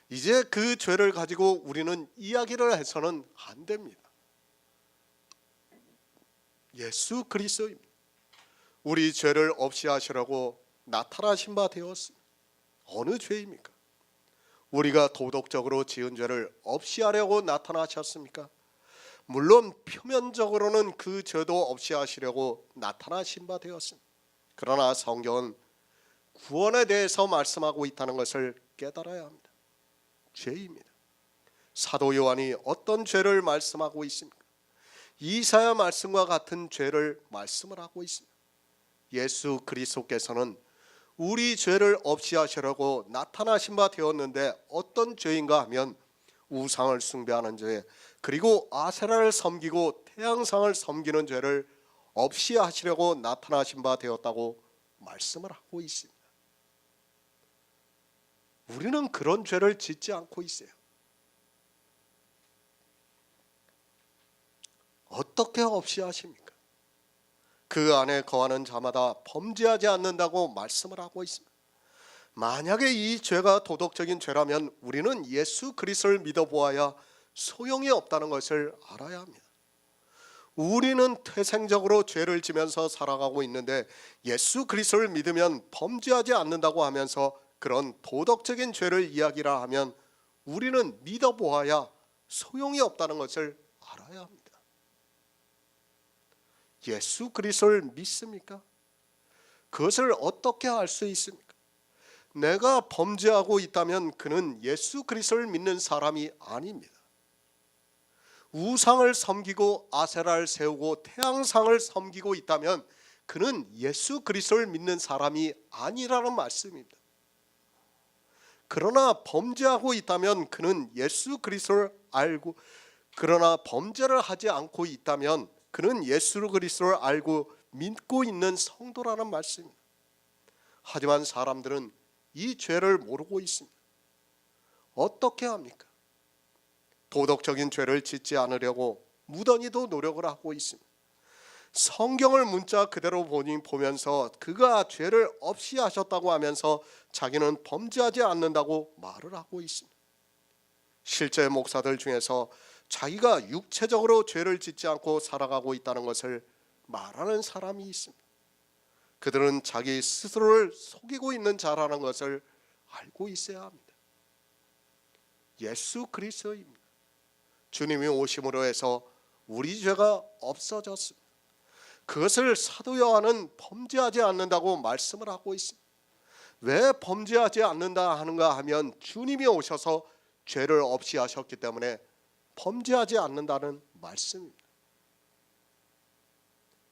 이제 그 죄를 가지고 우리는 이야기를 해서는 안 됩니다. 예수 그리스도입니다. 우리 죄를 없이 하시라고 나타나신 바 되었습니다. 어느 죄입니까? 우리가 도덕적으로 지은 죄를 없이 하려고 나타나셨습니까? 물론 표면적으로는 그 죄도 없이 하시려고 나타나신 바 되었습니다. 그러나 성경은 구원에 대해서 말씀하고 있다는 것을 깨달아야 합니다. 죄입니다. 사도 요한이 어떤 죄를 말씀하고 있습니까? 이사야 말씀과 같은 죄를 말씀을 하고 있습니다. 예수 그리스도께서는 우리 죄를 없이 하시려고 나타나신 바 되었는데 어떤 죄인가 하면 우상을 숭배하는 죄, 그리고 아세라를 섬기고 태양상을 섬기는 죄를 없이 하시려고 나타나신 바 되었다고 말씀을 하고 있습니다. 우리는 그런 죄를 짓지 않고 있어요. 어떻게 없이 하십니까? 그 안에 거하는 자마다 범죄하지 않는다고 말씀을 하고 있습니다. 만약에 이 죄가 도덕적인 죄라면 우리는 예수 그리스도를 믿어보아야 소용이 없다는 것을 알아야 합니다. 우리는 태생적으로 죄를 지면서 살아가고 있는데 예수 그리스도를 믿으면 범죄하지 않는다고 하면서 그런 도덕적인 죄를 이야기라 하면 우리는 믿어보아야 소용이 없다는 것을 알아야 합니다. 예수 그리스도를 믿습니까? 그것을 어떻게 알 수 있습니까? 내가 범죄하고 있다면 그는 예수 그리스도를 믿는 사람이 아닙니다. 우상을 섬기고 아세라를 세우고 태양상을 섬기고 있다면 그는 예수 그리스도를 믿는 사람이 아니라는 말씀입니다. 그러나 범죄하고 있다면 그는 예수 그리스도를 알고, 그러나 범죄를 하지 않고 있다면 그는 예수 그리스도를 알고 믿고 있는 성도라는 말씀입니다. 하지만 사람들은 이 죄를 모르고 있습니다. 어떻게 합니까? 도덕적인 죄를 짓지 않으려고 무던히도 노력을 하고 있습니다. 성경을 문자 그대로 보면서 그가 죄를 없이 하셨다고 하면서 자기는 범죄하지 않는다고 말을 하고 있습니다. 실제 목사들 중에서 자기가 육체적으로 죄를 짓지 않고 살아가고 있다는 것을 말하는 사람이 있습니다. 그들은 자기 스스로를 속이고 있는 자라는 것을 알고 있어야 합니다. 예수 그리스도입니다. 주님이 오심으로 해서 우리 죄가 없어졌습니다. 그것을 사도 요한은 범죄하지 않는다고 말씀을 하고 있습니다. 왜 범죄하지 않는다 하는가 하면 주님이 오셔서 죄를 없이 하셨기 때문에 범죄하지 않는다는 말씀입니다.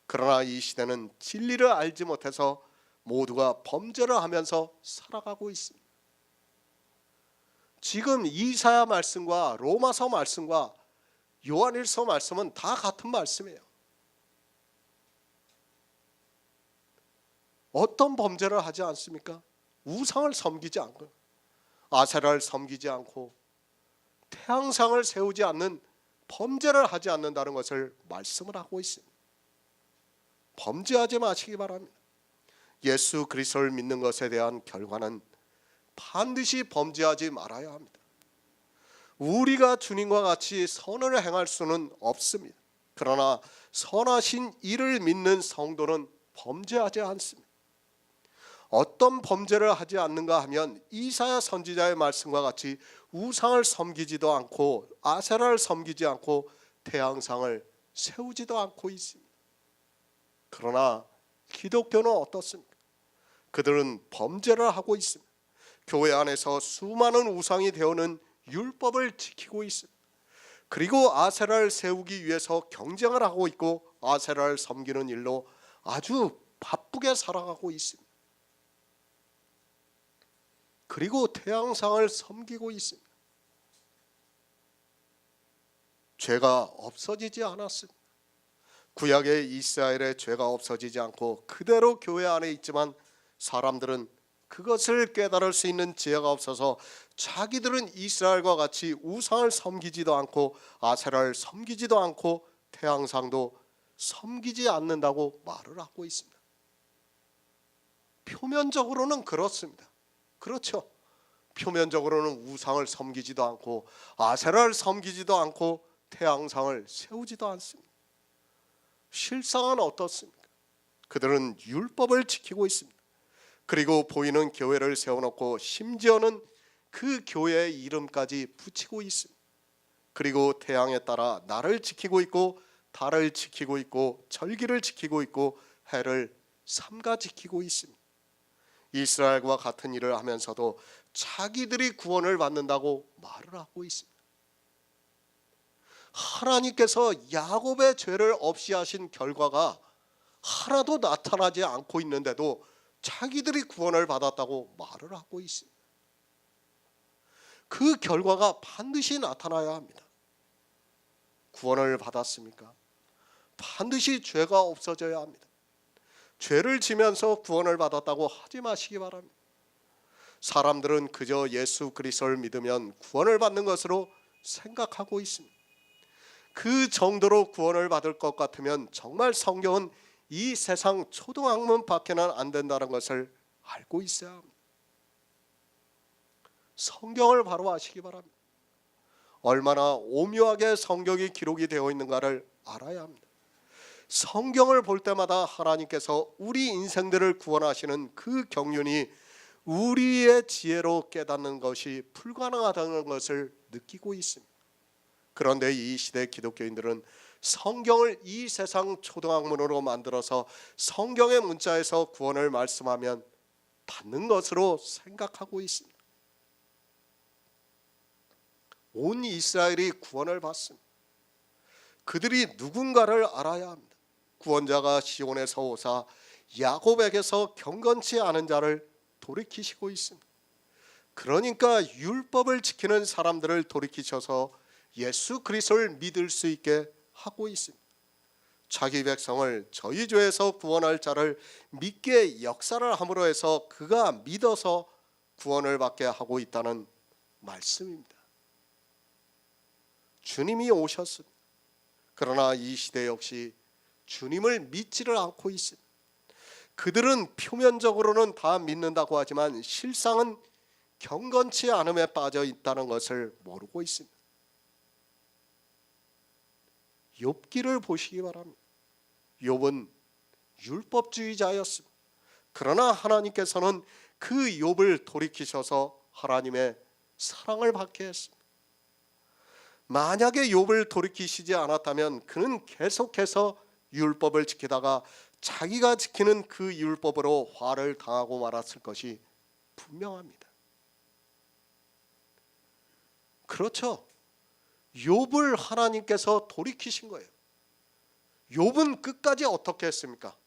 그러나 이 시대는 진리를 알지 못해서 모두가 범죄를 하면서 살아가고 있습니다. 지금 이사야 말씀과 로마서 말씀과 요한일서 말씀은 다 같은 말씀이에요. 어떤 범죄를 하지 않습니까? 우상을 섬기지 않고, 아세라를 섬기지 않고, 태양상을 세우지 않는 범죄를 하지 않는다는 것을 말씀을 하고 있습니다. 범죄하지 마시기 바랍니다. 예수 그리스도를 믿는 것에 대한 결과는 반드시 범죄하지 말아야 합니다. 우리가 주님과 같이 선을 행할 수는 없습니다. 그러나 선하신 이를 믿는 성도는 범죄하지 않습니다. 어떤 범죄를 하지 않는가 하면 이사야 선지자의 말씀과 같이 우상을 섬기지도 않고 아세라를 섬기지 않고 태양상을 세우지도 않고 있습니다. 그러나 기독교는 어떻습니까? 그들은 범죄를 하고 있습니다. 교회 안에서 수많은 우상이 되어는 율법을 지키고 있습니다. 그리고 아세라를 세우기 위해서 경쟁을 하고 있고 아세라를 섬기는 일로 아주 바쁘게 살아가고 있습니다. 그리고 태양상을 섬기고 있습니다. 죄가 없어지지 않았습니다. 구약의 이스라엘의 죄가 없어지지 않고 그대로 교회 안에 있지만 사람들은 그것을 깨달을 수 있는 지혜가 없어서 자기들은 이스라엘과 같이 우상을 섬기지도 않고 아세라를 섬기지도 않고 태양상도 섬기지 않는다고 말을 하고 있습니다. 표면적으로는 그렇습니다. 그렇죠. 표면적으로는 우상을 섬기지도 않고 아세라를 섬기지도 않고 태양상을 세우지도 않습니다. 실상은 어떻습니까? 그들은 율법을 지키고 있습니다. 그리고 보이는 교회를 세워놓고 심지어는 그 교회의 이름까지 붙이고 있습니다. 그리고 태양에 따라 날을 지키고 있고 달을 지키고 있고 절기를 지키고 있고 해를 삼가 지키고 있습니다. 이스라엘과 같은 일을 하면서도 자기들이 구원을 받는다고 말을 하고 있습니다. 하나님께서 야곱의 죄를 없이 하신 결과가 하나도 나타나지 않고 있는데도 자기들이 구원을 받았다고 말을 하고 있습니다. 그 결과가 반드시 나타나야 합니다. 구원을 받았습니까? 반드시 죄가 없어져야 합니다. 죄를 지면서 구원을 받았다고 하지 마시기 바랍니다. 사람들은 그저 예수 그리스도를 믿으면 구원을 받는 것으로 생각하고 있습니다. 그 정도로 구원을 받을 것 같으면 정말 성경은 이 세상 초등학문 밖에는 안 된다는 것을 알고 있어야 합니다. 성경을 바로 아시기 바랍니다. 얼마나 오묘하게 성경이 기록이 되어 있는가를 알아야 합니다. 성경을 볼 때마다 하나님께서 우리 인생들을 구원하시는 그 경륜이 우리의 지혜로 깨닫는 것이 불가능하다는 것을 느끼고 있습니다. 그런데 이 시대 기독교인들은 성경을 이 세상 초등학문으로 만들어서 성경의 문자에서 구원을 말씀하면 받는 것으로 생각하고 있습니다. 온 이스라엘이 구원을 받습니다. 그들이 누군가를 알아야 합니다. 구원자가 시온에서 오사 야곱에게서 경건치 않은 자를 돌이키시고 있습니다. 그러니까 율법을 지키는 사람들을 돌이키셔서 예수 그리스도를 믿을 수 있게 하고 있습니다. 자기 백성을 저희 죄에서 구원할 자를 믿게 역사를 함으로 해서 그가 믿어서 구원을 받게 하고 있다는 말씀입니다. 주님이 오셨습니다. 그러나 이 시대 역시 주님을 믿지를 않고 있습니다. 그들은 표면적으로는 다 믿는다고 하지만 실상은 경건치 않음에 빠져 있다는 것을 모르고 있습니다. 욥기를 보시기 바랍니다. 욥은 율법주의자였습니다. 그러나 하나님께서는 그 욥을 돌이키셔서 하나님의 사랑을 받게 했습니다. 만약에 욥을 돌이키시지 않았다면 그는 계속해서 율법을 지키다가 자기가 지키는 그 율법으로 화를 당하고 말았을 것이 분명합니다. 그렇죠. 욥을 하나님께서 돌이키신 거예요. 욥은 끝까지 어떻게 했습니까?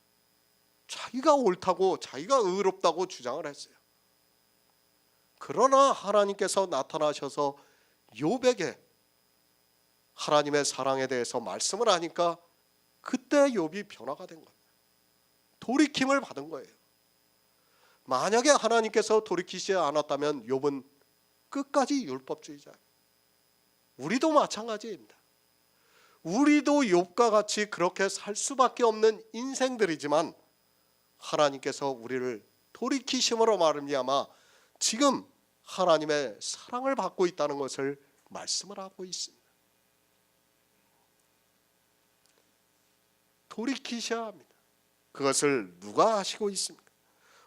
자기가 옳다고, 자기가 의롭다고 주장을 했어요. 그러나 하나님께서 나타나셔서 욥에게 하나님의 사랑에 대해서 말씀을 하니까 그때 욥이 변화가 된 거예요. 돌이킴을 받은 거예요. 만약에 하나님께서 돌이키지 않았다면 욥은 끝까지 율법주의자예요. 우리도 마찬가지입니다. 우리도 욥과 같이 그렇게 살 수밖에 없는 인생들이지만 하나님께서 우리를 돌이키심으로 말미암아 지금 하나님의 사랑을 받고 있다는 것을 말씀을 하고 있습니다. 돌이키셔야 합니다. 그것을 누가 하시고 있습니까?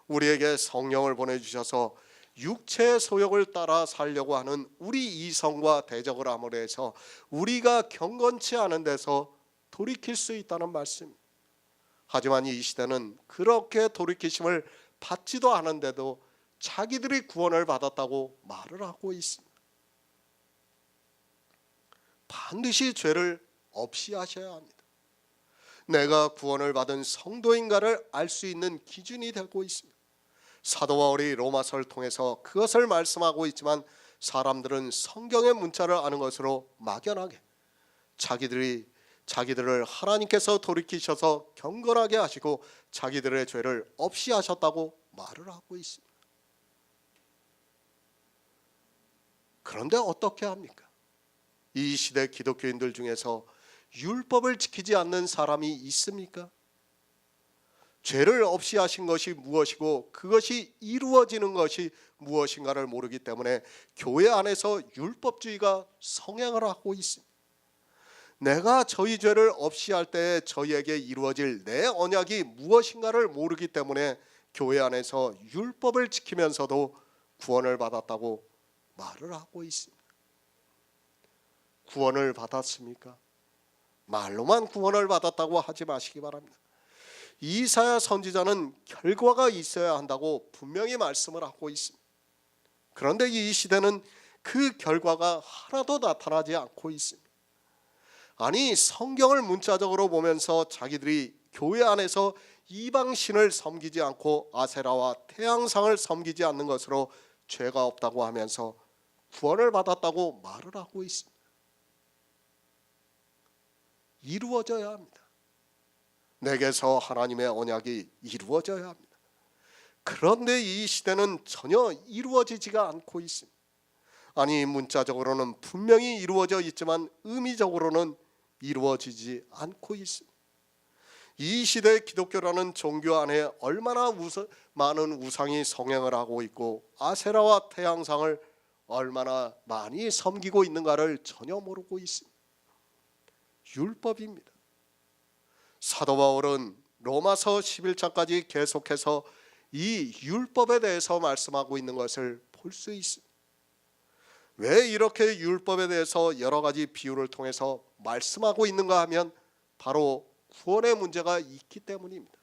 우리에게 성령을 보내주셔서 육체의 소욕을 따라 살려고 하는 우리 이성과 대적을 함으로 해서 우리가 경건치 않은 데서 돌이킬 수 있다는 말씀. 하지만 이 시대는 그렇게 돌이키심을 받지도 않은데도 자기들이 구원을 받았다고 말을 하고 있습니다. 반드시 죄를 없이 하셔야 합니다. 내가 구원을 받은 성도인가를 알 수 있는 기준이 되고 있습니다. 사도 바울이 로마서를 통해서 그것을 말씀하고 있지만 사람들은 성경의 문자를 아는 것으로 막연하게 자기들을 하나님께서 돌이키셔서 경건하게 하시고 자기들의 죄를 없이 하셨다고 말을 하고 있습니다. 그런데 어떻게 합니까? 이 시대 기독교인들 중에서 율법을 지키지 않는 사람이 있습니까? 죄를 없이 하신 것이 무엇이고 그것이 이루어지는 것이 무엇인가를 모르기 때문에 교회 안에서 율법주의가 성행을 하고 있습니다. 내가 저희 죄를 없이 할 때 저희에게 이루어질 내 언약이 무엇인가를 모르기 때문에 교회 안에서 율법을 지키면서도 구원을 받았다고 말을 하고 있습니다. 구원을 받았습니까? 말로만 구원을 받았다고 하지 마시기 바랍니다. 이사야 선지자는 결과가 있어야 한다고 분명히 말씀을 하고 있습니다. 그런데 이 시대는 그 결과가 하나도 나타나지 않고 있습니다. 아니, 성경을 문자적으로 보면서 자기들이 교회 안에서 이방신을 섬기지 않고 아세라와 태양상을 섬기지 않는 것으로 죄가 없다고 하면서 구원을 받았다고 말을 하고 있습니다. 이루어져야 합니다. 내게서 하나님의 언약이 이루어져야 합니다. 그런데 이 시대는 전혀 이루어지지가 않고 있습니다. 아니, 문자적으로는 분명히 이루어져 있지만 의미적으로는 이루어지지 않고 있습니다. 이 시대 기독교라는 종교 안에 얼마나 많은 우상이 성행을 하고 있고 아세라와 태양상을 얼마나 많이 섬기고 있는가를 전혀 모르고 있습니다. 율법입니다. 사도 바울은 로마서 11장까지 계속해서 이 율법에 대해서 말씀하고 있는 것을 볼 수 있습니다. 왜 이렇게 율법에 대해서 여러 가지 비유를 통해서 말씀하고 있는가 하면 바로 구원의 문제가 있기 때문입니다.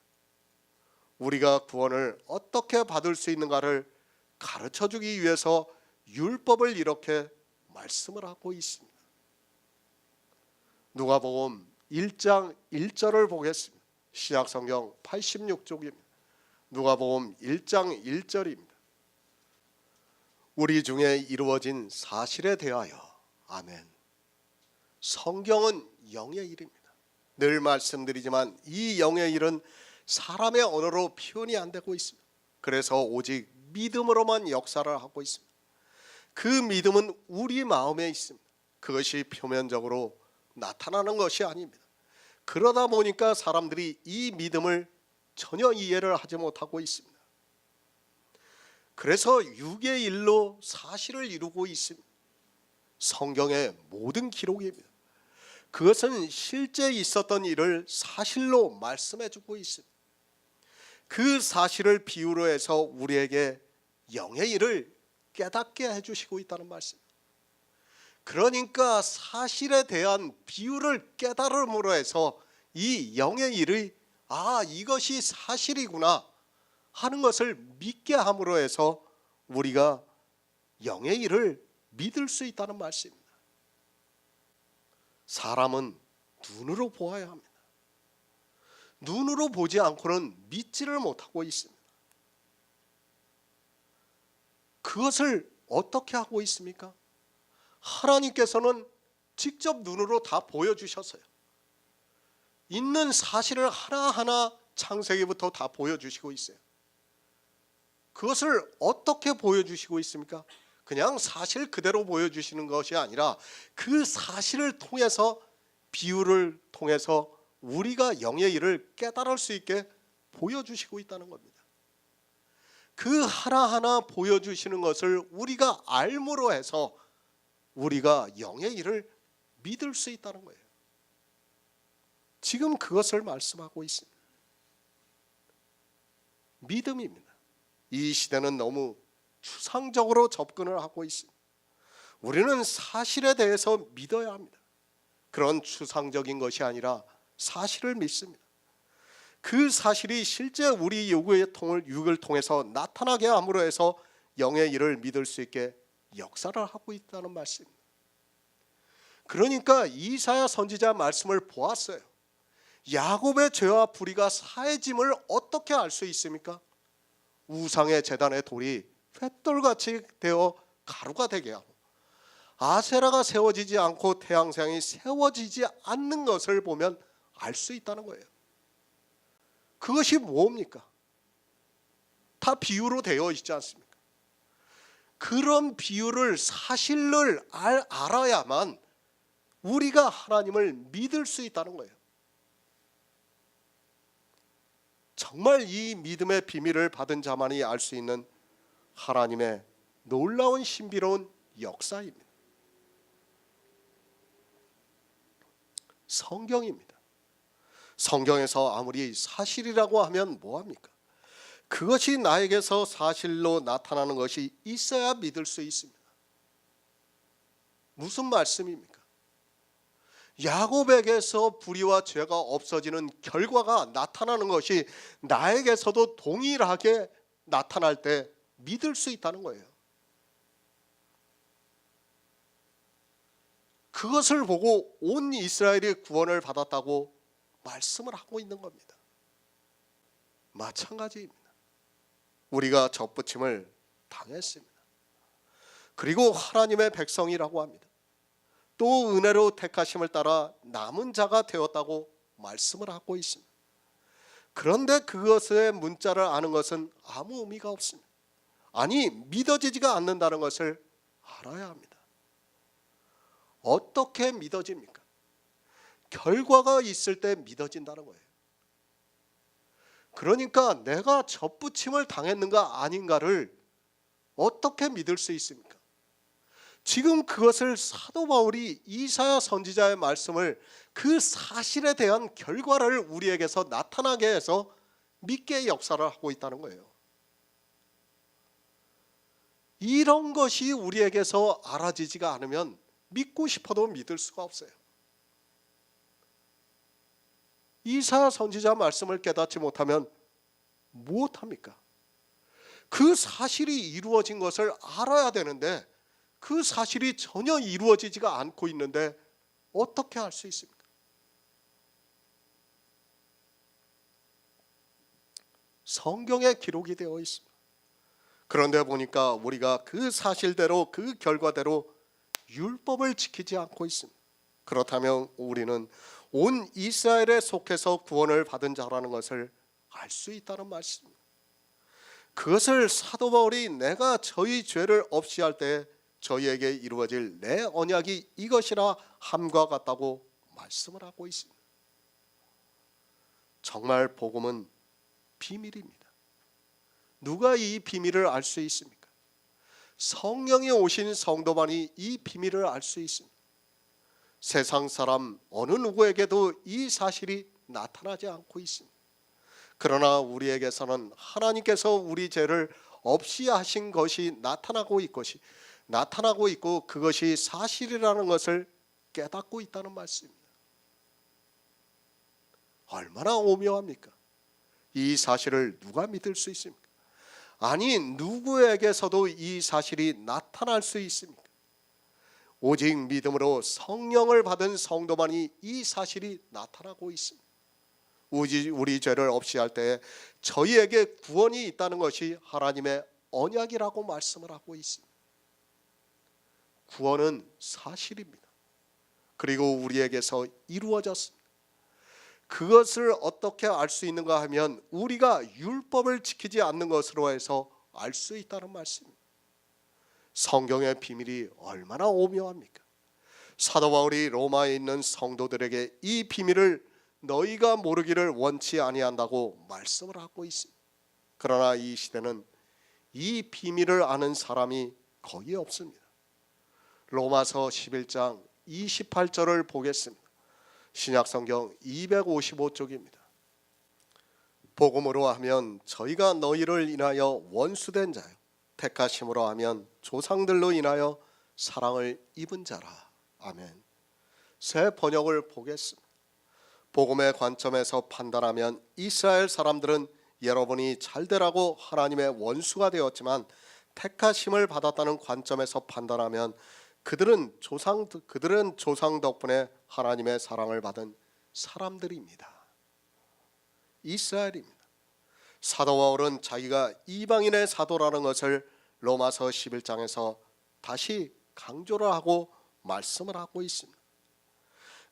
우리가 구원을 어떻게 받을 수 있는가를 가르쳐주기 위해서 율법을 이렇게 말씀을 하고 있습니다. 누가복음 1장 1절을 보겠습니다. 신약성경 86쪽입니다. 누가복음 1장 1절입니다. 우리 중에 이루어진 사실에 대하여 아멘. 성경은 영의 일입니다. 늘 말씀드리지만 이 영의 일은 사람의 언어로 표현이 안 되고 있습니다. 그래서 오직 믿음으로만 역사를 하고 있습니다. 그 믿음은 우리 마음에 있습니다. 그것이 표면적으로 나타나는 것이 아닙니다. 그러다 보니까 사람들이 이 믿음을 전혀 이해를 하지 못하고 있습니다. 그래서 육의 일로 사실을 이루고 있습니다. 성경의 모든 기록입니다. 그것은 실제 있었던 일을 사실로 말씀해주고 있습니다. 그 사실을 비유로 해서 우리에게 영의 일을 깨닫게 해주시고 있다는 말씀입니다. 그러니까 사실에 대한 비유를 깨달음으로 해서 이 영의 일의 이것이 사실이구나 하는 것을 믿게 함으로 해서 우리가 영의 일을 믿을 수 있다는 말씀입니다. 사람은 눈으로 보아야 합니다. 눈으로 보지 않고는 믿지를 못하고 있습니다. 그것을 어떻게 하고 있습니까? 하나님께서는 직접 눈으로 다 보여주셨어요. 있는 사실을 하나하나 창세기부터 다 보여주시고 있어요. 그것을 어떻게 보여주시고 있습니까? 그냥 사실 그대로 보여주시는 것이 아니라 그 사실을 통해서, 비유를 통해서 우리가 영의 일을 깨달을 수 있게 보여주시고 있다는 겁니다. 그 하나하나 보여주시는 것을 우리가 알므로 해서 우리가 영의 일을 믿을 수 있다는 거예요. 지금 그것을 말씀하고 있습니다. 믿음입니다. 이 시대는 너무 추상적으로 접근을 하고 있습니다. 우리는 사실에 대해서 믿어야 합니다. 그런 추상적인 것이 아니라 사실을 믿습니다. 그 사실이 실제 우리 육을 통해서 나타나게 함으로 해서 영의 일을 믿을 수 있게 역사를 하고 있다는 말씀입니다. 그러니까 이사야 선지자 말씀을 보았어요. 야곱의 죄와 불의가 사해짐을 어떻게 알 수 있습니까? 우상의 제단의 돌이 횃돌같이 되어 가루가 되게 하고, 아세라가 세워지지 않고 태양상이 세워지지 않는 것을 보면 알 수 있다는 거예요. 그것이 뭡니까? 다 비유로 되어 있지 않습니까? 그런 비유를, 사실을 알아야만 우리가 하나님을 믿을 수 있다는 거예요. 정말 이 믿음의 비밀을 받은 자만이 알 수 있는 하나님의 놀라운 신비로운 역사입니다. 성경입니다. 성경에서 아무리 사실이라고 하면 뭐합니까? 그것이 나에게서 사실로 나타나는 것이 있어야 믿을 수 있습니다. 무슨 말씀입니까? 야곱에게서 불의와 죄가 없어지는 결과가 나타나는 것이 나에게서도 동일하게 나타날 때 믿을 수 있다는 거예요. 그것을 보고 온 이스라엘이 구원을 받았다고 말씀을 하고 있는 겁니다. 마찬가지입니다. 우리가 접붙임을 당했습니다. 그리고 하나님의 백성이라고 합니다. 또 은혜로 택하심을 따라 남은 자가 되었다고 말씀을 하고 있습니다. 그런데 그것의 문자를 아는 것은 아무 의미가 없습니다. 아니, 믿어지지가 않는다는 것을 알아야 합니다. 어떻게 믿어집니까? 결과가 있을 때 믿어진다는 거예요. 그러니까 내가 접붙임을 당했는가 아닌가를 어떻게 믿을 수 있습니까? 지금 그것을 사도 바울이 이사야 선지자의 말씀을, 그 사실에 대한 결과를 우리에게서 나타나게 해서 믿게 역사를 하고 있다는 거예요. 이런 것이 우리에게서 알아지지가 않으면 믿고 싶어도 믿을 수가 없어요. 이사야 선지자 말씀을 깨닫지 못하면 무엇합니까? 그 사실이 이루어진 것을 알아야 되는데 그 사실이 전혀 이루어지지가 않고 있는데 어떻게 할 수 있습니까? 성경에 기록이 되어 있습니다. 그런데 보니까 우리가 그 사실대로, 그 결과대로 율법을 지키지 않고 있습니다. 그렇다면 우리는 온 이스라엘에 속해서 구원을 받은 자라는 것을 알 수 있다는 말씀입니다. 그것을 사도 바울이 내가 저희 죄를 없이 할 때 저희에게 이루어질 내 언약이 이것이라 함과 같다고 말씀을 하고 있습니다. 정말 복음은 비밀입니다. 누가 이 비밀을 알 수 있습니까? 성령이 오신 성도만이 이 비밀을 알 수 있습니다. 세상 사람 어느 누구에게도 이 사실이 나타나지 않고 있습니다. 그러나 우리에게서는 하나님께서 우리 죄를 없이 하신 것이 나타나고 있고 그것이 사실이라는 것을 깨닫고 있다는 말씀입니다. 얼마나 오묘합니까? 이 사실을 누가 믿을 수 있습니까? 아니, 누구에게서도 이 사실이 나타날 수 있습니까? 오직 믿음으로 성령을 받은 성도만이 이 사실이 나타나고 있습니다. 우리 죄를 없이 할 때 저희에게 구원이 있다는 것이 하나님의 언약이라고 말씀을 하고 있습니다. 구원은 사실입니다. 그리고 우리에게서 이루어졌습니다. 그것을 어떻게 알 수 있는가 하면 우리가 율법을 지키지 않는 것으로 해서 알 수 있다는 말씀입니다. 성경의 비밀이 얼마나 오묘합니까? 사도 바울이 로마에 있는 성도들에게 이 비밀을 너희가 모르기를 원치 아니한다고 말씀을 하고 있습니다. 그러나 이 시대는 이 비밀을 아는 사람이 거의 없습니다. 로마서 11장 28절을 보겠습니다. 신약성경 255쪽입니다. 복음으로 하면 저희가 너희를 인하여 원수된 자요, 택하심으로 하면 조상들로 인하여 사랑을 입은 자라. 아멘. 새 번역을 보겠습니다. 복음의 관점에서 판단하면 이스라엘 사람들은 여러분이 잘되라고 하나님의 원수가 되었지만, 택하심을 받았다는 관점에서 판단하면 그들은 조상 덕분에 하나님의 사랑을 받은 사람들입니다. 이스라엘입니다. 사도 바울은 자기가 이방인의 사도라는 것을 로마서 11장에서 다시 강조를 하고 말씀을 하고 있습니다.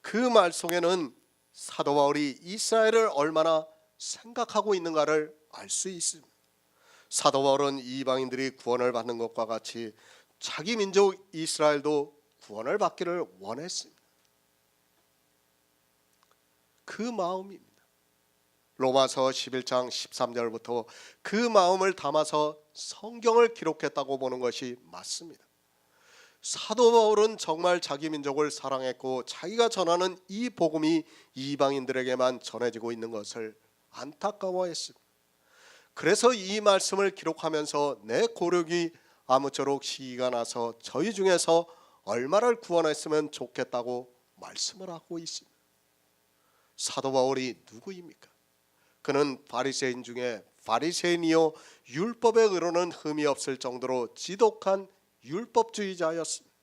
그 말 속에는 사도 바울이 이스라엘을 얼마나 생각하고 있는가를 알 수 있습니다. 사도 바울은 이방인들이 구원을 받는 것과 같이 자기 민족 이스라엘도 구원을 받기를 원했습니다. 그 마음입니다. 로마서 11장 13절부터 그 마음을 담아서 성경을 기록했다고 보는 것이 맞습니다. 사도 바울은 정말 자기 민족을 사랑했고 자기가 전하는 이 복음이 이방인들에게만 전해지고 있는 것을 안타까워했습니다. 그래서 이 말씀을 기록하면서 내 고력이 아무쪼록 시기가 나서 저희 중에서 얼마를 구원했으면 좋겠다고 말씀을 하고 있습니다. 사도 바울이 누구입니까? 그는 바리새인 중에 바리새인이요 율법에 의로는 흠이 없을 정도로 지독한 율법주의자였습니다.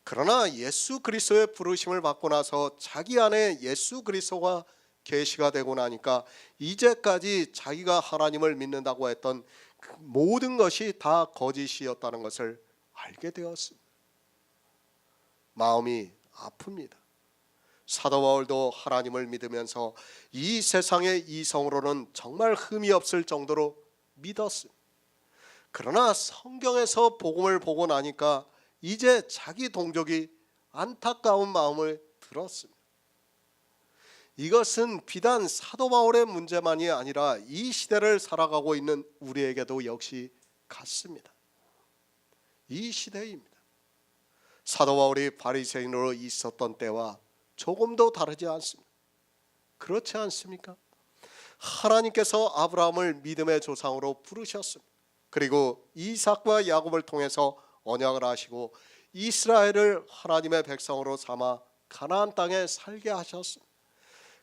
그러나 예수 그리스도의 부르심을 받고 나서 자기 안에 예수 그리스도가 계시가 되고 나니까 이제까지 자기가 하나님을 믿는다고 했던 그 모든 것이 다 거짓이었다는 것을 알게 되었습니다. 마음이 아픕니다. 사도 바울도 하나님을 믿으면서 이 세상의 이성으로는 정말 흠이 없을 정도로 믿었습니다. 그러나 성경에서 복음을 보고 나니까 이제 자기 동족이 안타까운 마음을 들었습니다. 이것은 비단 사도 바울의 문제만이 아니라 이 시대를 살아가고 있는 우리에게도 역시 같습니다. 이 시대입니다. 사도 바울이 바리새인으로 있었던 때와 조금도 다르지 않습니다. 그렇지 않습니까? 하나님께서 아브라함을 믿음의 조상으로 부르셨습니다. 그리고 이삭과 야곱을 통해서 언약을 하시고 이스라엘을 하나님의 백성으로 삼아 가나안 땅에 살게 하셨습니다.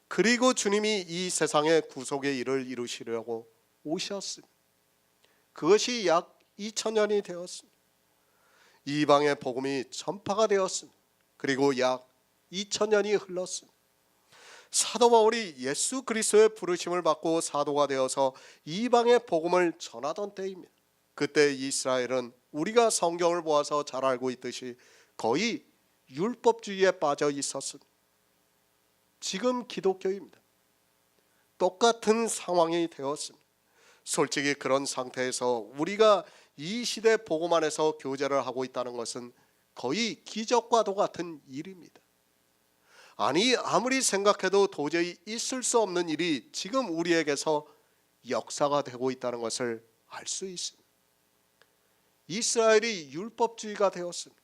그리고 주님이 이 세상의 구속의 일을 이루시려고 오셨습니다. 그것이 약 2000년이 되었습니다. 이방의 복음이 전파가 되었습니다. 그리고 약 2000년이 흘렀습니다. 사도 바울이 예수 그리스도의 부르심을 받고 사도가 되어서 이방의 복음을 전하던 때입니다. 그때 이스라엘은 우리가 성경을 보아서 잘 알고 있듯이 거의 율법주의에 빠져 있었습니다. 지금 기독교입니다. 똑같은 상황이 되었습니다. 솔직히 그런 상태에서 우리가 이 시대 복음 안에서 교제를 하고 있다는 것은 거의 기적과도 같은 일입니다. 아니 아무리 생각해도 도저히 있을 수 없는 일이 지금 우리에게서 역사가 되고 있다는 것을 알 수 있습니다. 이스라엘이 율법주의가 되었습니다.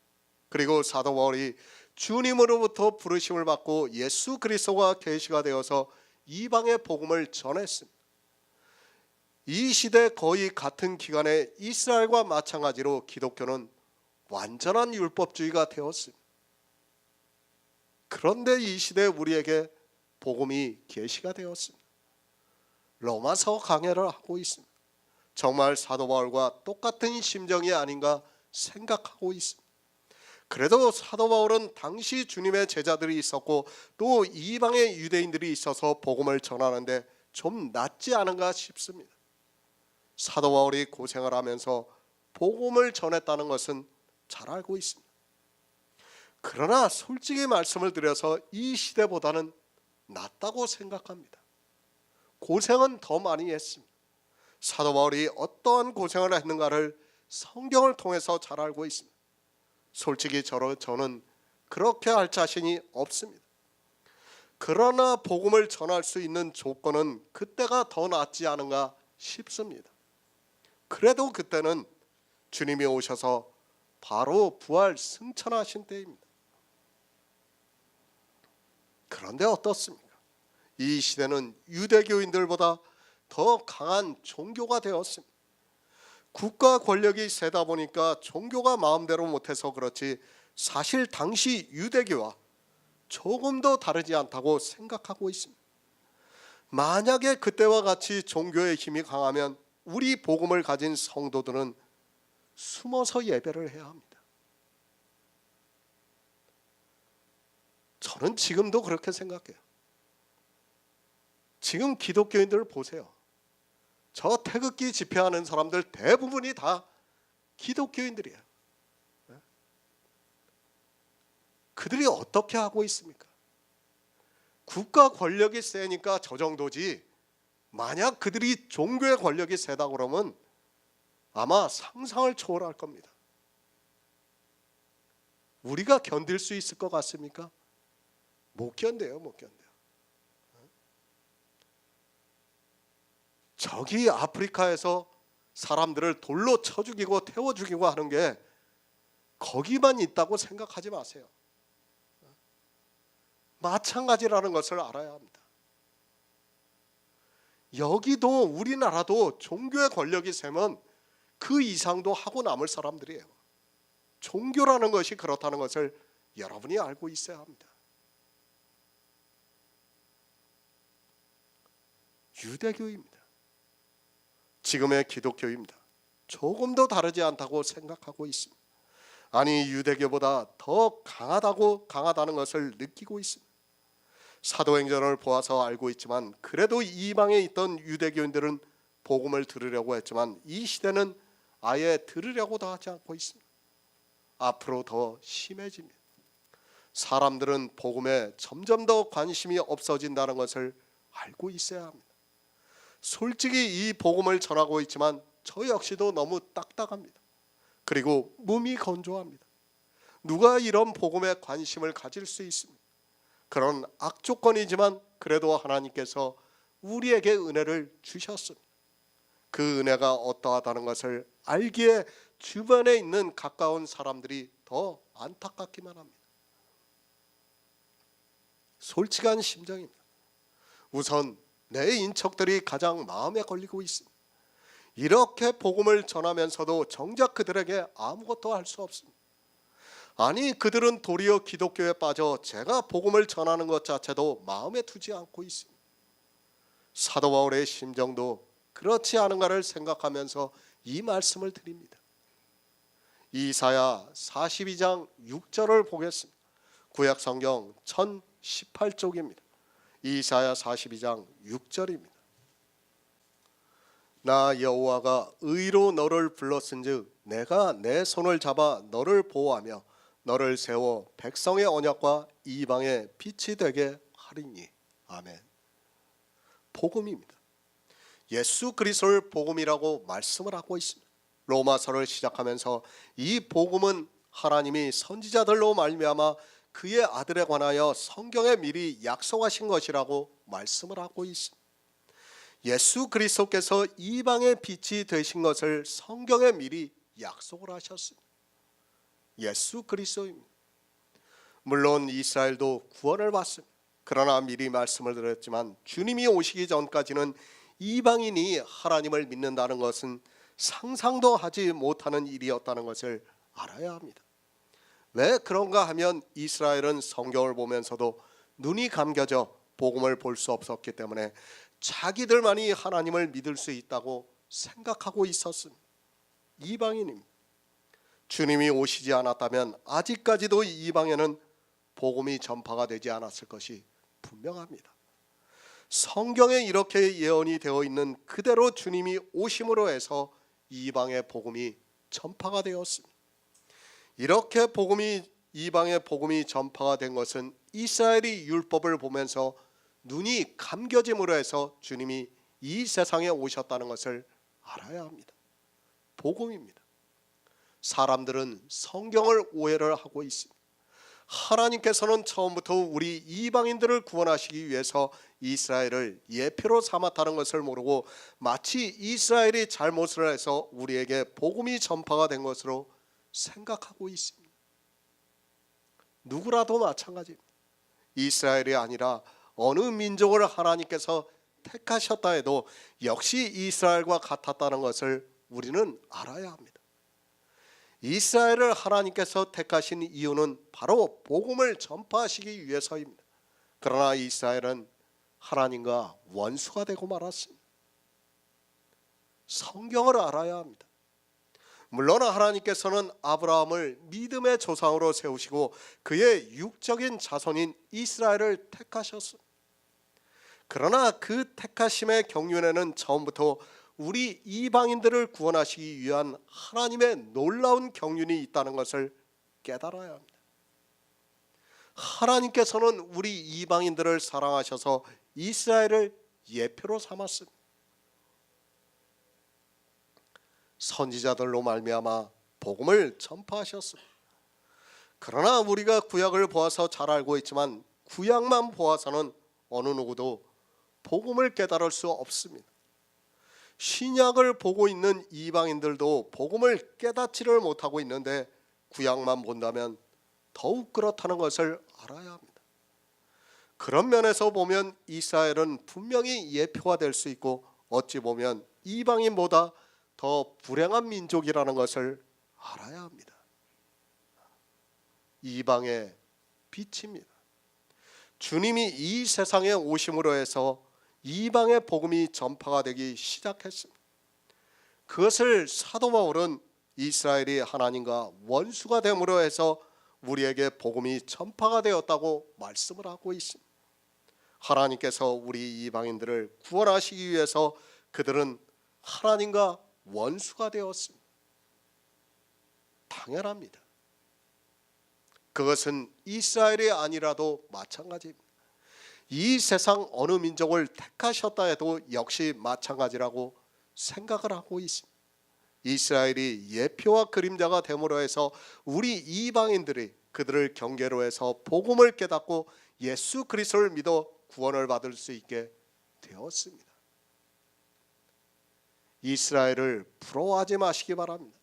그리고 사도 바울이 주님으로부터 부르심을 받고 예수 그리스도가 계시가 되어서 이방의 복음을 전했습니다. 이 시대 거의 같은 기간에 이스라엘과 마찬가지로 기독교는 완전한 율법주의가 되었습니다. 그런데 이 시대에 우리에게 복음이 계시가 되었습니다. 로마서 강해를 하고 있습니다. 정말 사도 바울과 똑같은 심정이 아닌가 생각하고 있습니다. 그래도 사도 바울은 당시 주님의 제자들이 있었고 또 이방의 유대인들이 있어서 복음을 전하는데 좀 낫지 않은가 싶습니다. 사도 바울이 고생을 하면서 복음을 전했다는 것은 잘 알고 있습니다. 그러나 솔직히 말씀을 드려서 이 시대보다는 낫다고 생각합니다. 고생은 더 많이 했습니다. 사도 바울이 어떠한 고생을 했는가를 성경을 통해서 잘 알고 있습니다. 솔직히 저는 그렇게 할 자신이 없습니다. 그러나 복음을 전할 수 있는 조건은 그때가 더 낫지 않은가 싶습니다. 그래도 그때는 주님이 오셔서 바로 부활 승천하신 때입니다. 그런데 어떻습니까? 이 시대는 유대교인들보다 더 강한 종교가 되었습니다. 국가 권력이 세다 보니까 종교가 마음대로 못해서 그렇지 사실 당시 유대교와 조금도 다르지 않다고 생각하고 있습니다. 만약에 그때와 같이 종교의 힘이 강하면 우리 복음을 가진 성도들은 숨어서 예배를 해야 합니다. 저는 지금도 그렇게 생각해요. 지금 기독교인들을 보세요. 저 태극기 집회하는 사람들 대부분이 다 기독교인들이에요. 그들이 어떻게 하고 있습니까? 국가 권력이 세니까 저 정도지, 만약 그들이 종교의 권력이 세다 그러면 아마 상상을 초월할 겁니다. 우리가 견딜 수 있을 것 같습니까? 못 견뎌요, 못 견뎌요. 저기 아프리카에서 사람들을 돌로 쳐 죽이고 태워 죽이고 하는 게 거기만 있다고 생각하지 마세요. 마찬가지라는 것을 알아야 합니다. 여기도 우리나라도 종교의 권력이 세면 그 이상도 하고 남을 사람들이에요. 종교라는 것이 그렇다는 것을 여러분이 알고 있어야 합니다. 유대교입니다. 지금의 기독교입니다. 조금도 다르지 않다고 생각하고 있습니다. 아니, 유대교보다 더 강하다는 것을 느끼고 있습니다. 사도행전을 보아서 알고 있지만 그래도 이방에 있던 유대교인들은 복음을 들으려고 했지만 이 시대는 아예 들으려고도 하지 않고 있습니다. 앞으로 더 심해집니다. 사람들은 복음에 점점 더 관심이 없어진다는 것을 알고 있어야 합니다. 솔직히 이 복음을 전하고 있지만 저 역시도 너무 딱딱합니다. 그리고 몸이 건조합니다. 누가 이런 복음에 관심을 가질 수 있습니까? 그런 악조건이지만 그래도 하나님께서 우리에게 은혜를 주셨습니다. 그 은혜가 어떠하다는 것을 알기에 주변에 있는 가까운 사람들이 더 안타깝기만 합니다. 솔직한 심정입니다. 우선 내 인척들이 가장 마음에 걸리고 있습니다. 이렇게 복음을 전하면서도 정작 그들에게 아무것도 할 수 없습니다. 아니, 그들은 도리어 기독교에 빠져 제가 복음을 전하는 것 자체도 마음에 두지 않고 있습니다. 사도 바울의 심정도 그렇지 않은가를 생각하면서 이 말씀을 드립니다. 이사야 42장 6절을 보겠습니다. 구약 성경 1018쪽입니다. 이사야 42장 6절입니다. 나 여호와가 의로 너를 불렀은즉 내가 내 손을 잡아 너를 보호하며 너를 세워 백성의 언약과 이방의 빛이 되게 하리니. 아멘. 복음입니다. 예수 그리스도를 복음이라고 말씀을 하고 있습니다. 로마서를 시작하면서 이 복음은 하나님이 선지자들로 말미암아 그의 아들에 관하여 성경에 미리 약속하신 것이라고 말씀을 하고 있습니다. 예수 그리스도께서 이방의 빛이 되신 것을 성경에 미리 약속을 하셨습니다. 예수 그리스도입니다. 물론 이스라엘도 구원을 받습니다. 그러나 미리 말씀을 드렸지만 주님이 오시기 전까지는 이방인이 하나님을 믿는다는 것은 상상도 하지 못하는 일이었다는 것을 알아야 합니다. 왜 그런가 하면 이스라엘은 성경을 보면서도 눈이 감겨져 복음을 볼 수 없었기 때문에 자기들만이 하나님을 믿을 수 있다고 생각하고 있었습니다. 이방인입니다. 주님이 오시지 않았다면 아직까지도 이방에는 복음이 전파가 되지 않았을 것이 분명합니다. 성경에 이렇게 예언이 되어 있는 그대로 주님이 오심으로 해서 이방의 복음이 전파가 되었습니다. 이렇게 이방의 복음이 전파가 된 것은 이스라엘이 율법을 보면서 눈이 감겨짐으로 해서 주님이 이 세상에 오셨다는 것을 알아야 합니다. 복음입니다. 사람들은 성경을 오해를 하고 있습니다. 하나님께서는 처음부터 우리 이방인들을 구원하시기 위해서 이스라엘을 예표로 삼았다는 것을 모르고 마치 이스라엘이 잘못을 해서 우리에게 복음이 전파가 된 것으로 생각하고 있습니다. 누구라도 마찬가지입니다. 이스라엘이 아니라 어느 민족을 하나님께서 택하셨다 해도 역시 이스라엘과 같았다는 것을 우리는 알아야 합니다. 이스라엘을 하나님께서 택하신 이유는 바로 복음을 전파하시기 위해서입니다. 그러나 이스라엘은 하나님과 원수가 되고 말았습니다. 성경을 알아야 합니다. 물론 하나님께서는 아브라함을 믿음의 조상으로 세우시고 그의 육적인 자손인 이스라엘을 택하셨습니다. 그러나 그 택하심의 경륜에는 처음부터 우리 이방인들을 구원하시기 위한 하나님의 놀라운 경륜이 있다는 것을 깨달아야 합니다. 하나님께서는 우리 이방인들을 사랑하셔서 이스라엘을 예표로 삼았습니다. 선지자들로 말미암아 복음을 전파하셨습니다. 그러나 우리가 구약을 보아서 잘 알고 있지만 구약만 보아서는 어느 누구도 복음을 깨달을 수 없습니다. 신약을 보고 있는 이방인들도 복음을 깨닫지를 못하고 있는데 구약만 본다면 더욱 그렇다는 것을 알아야 합니다. 그런 면에서 보면 이스라엘은 분명히 예표가 될 수 있고 어찌 보면 이방인보다 더 불행한 민족이라는 것을 알아야 합니다. 이방의 빛입니다. 주님이 이 세상에 오심으로 해서 이방의 복음이 전파가 되기 시작했습니다. 그것을 사도 바울은 이스라엘이 하나님과 원수가 됨으로 해서 우리에게 복음이 전파가 되었다고 말씀을 하고 있습니다. 하나님께서 우리 이방인들을 구원하시기 위해서 그들은 하나님과 원수가 되었습니다. 당연합니다. 그것은 이스라엘이 아니라도 마찬가지입니다. 이 세상 어느 민족을 택하셨다 해도 역시 마찬가지라고 생각을 하고 있습니다. 이스라엘이 예표와 그림자가 됨으로 해서 우리 이방인들이 그들을 경계로 해서 복음을 깨닫고 예수 그리스도를 믿어 구원을 받을 수 있게 되었습니다. 이스라엘을 부러워하지 마시기 바랍니다.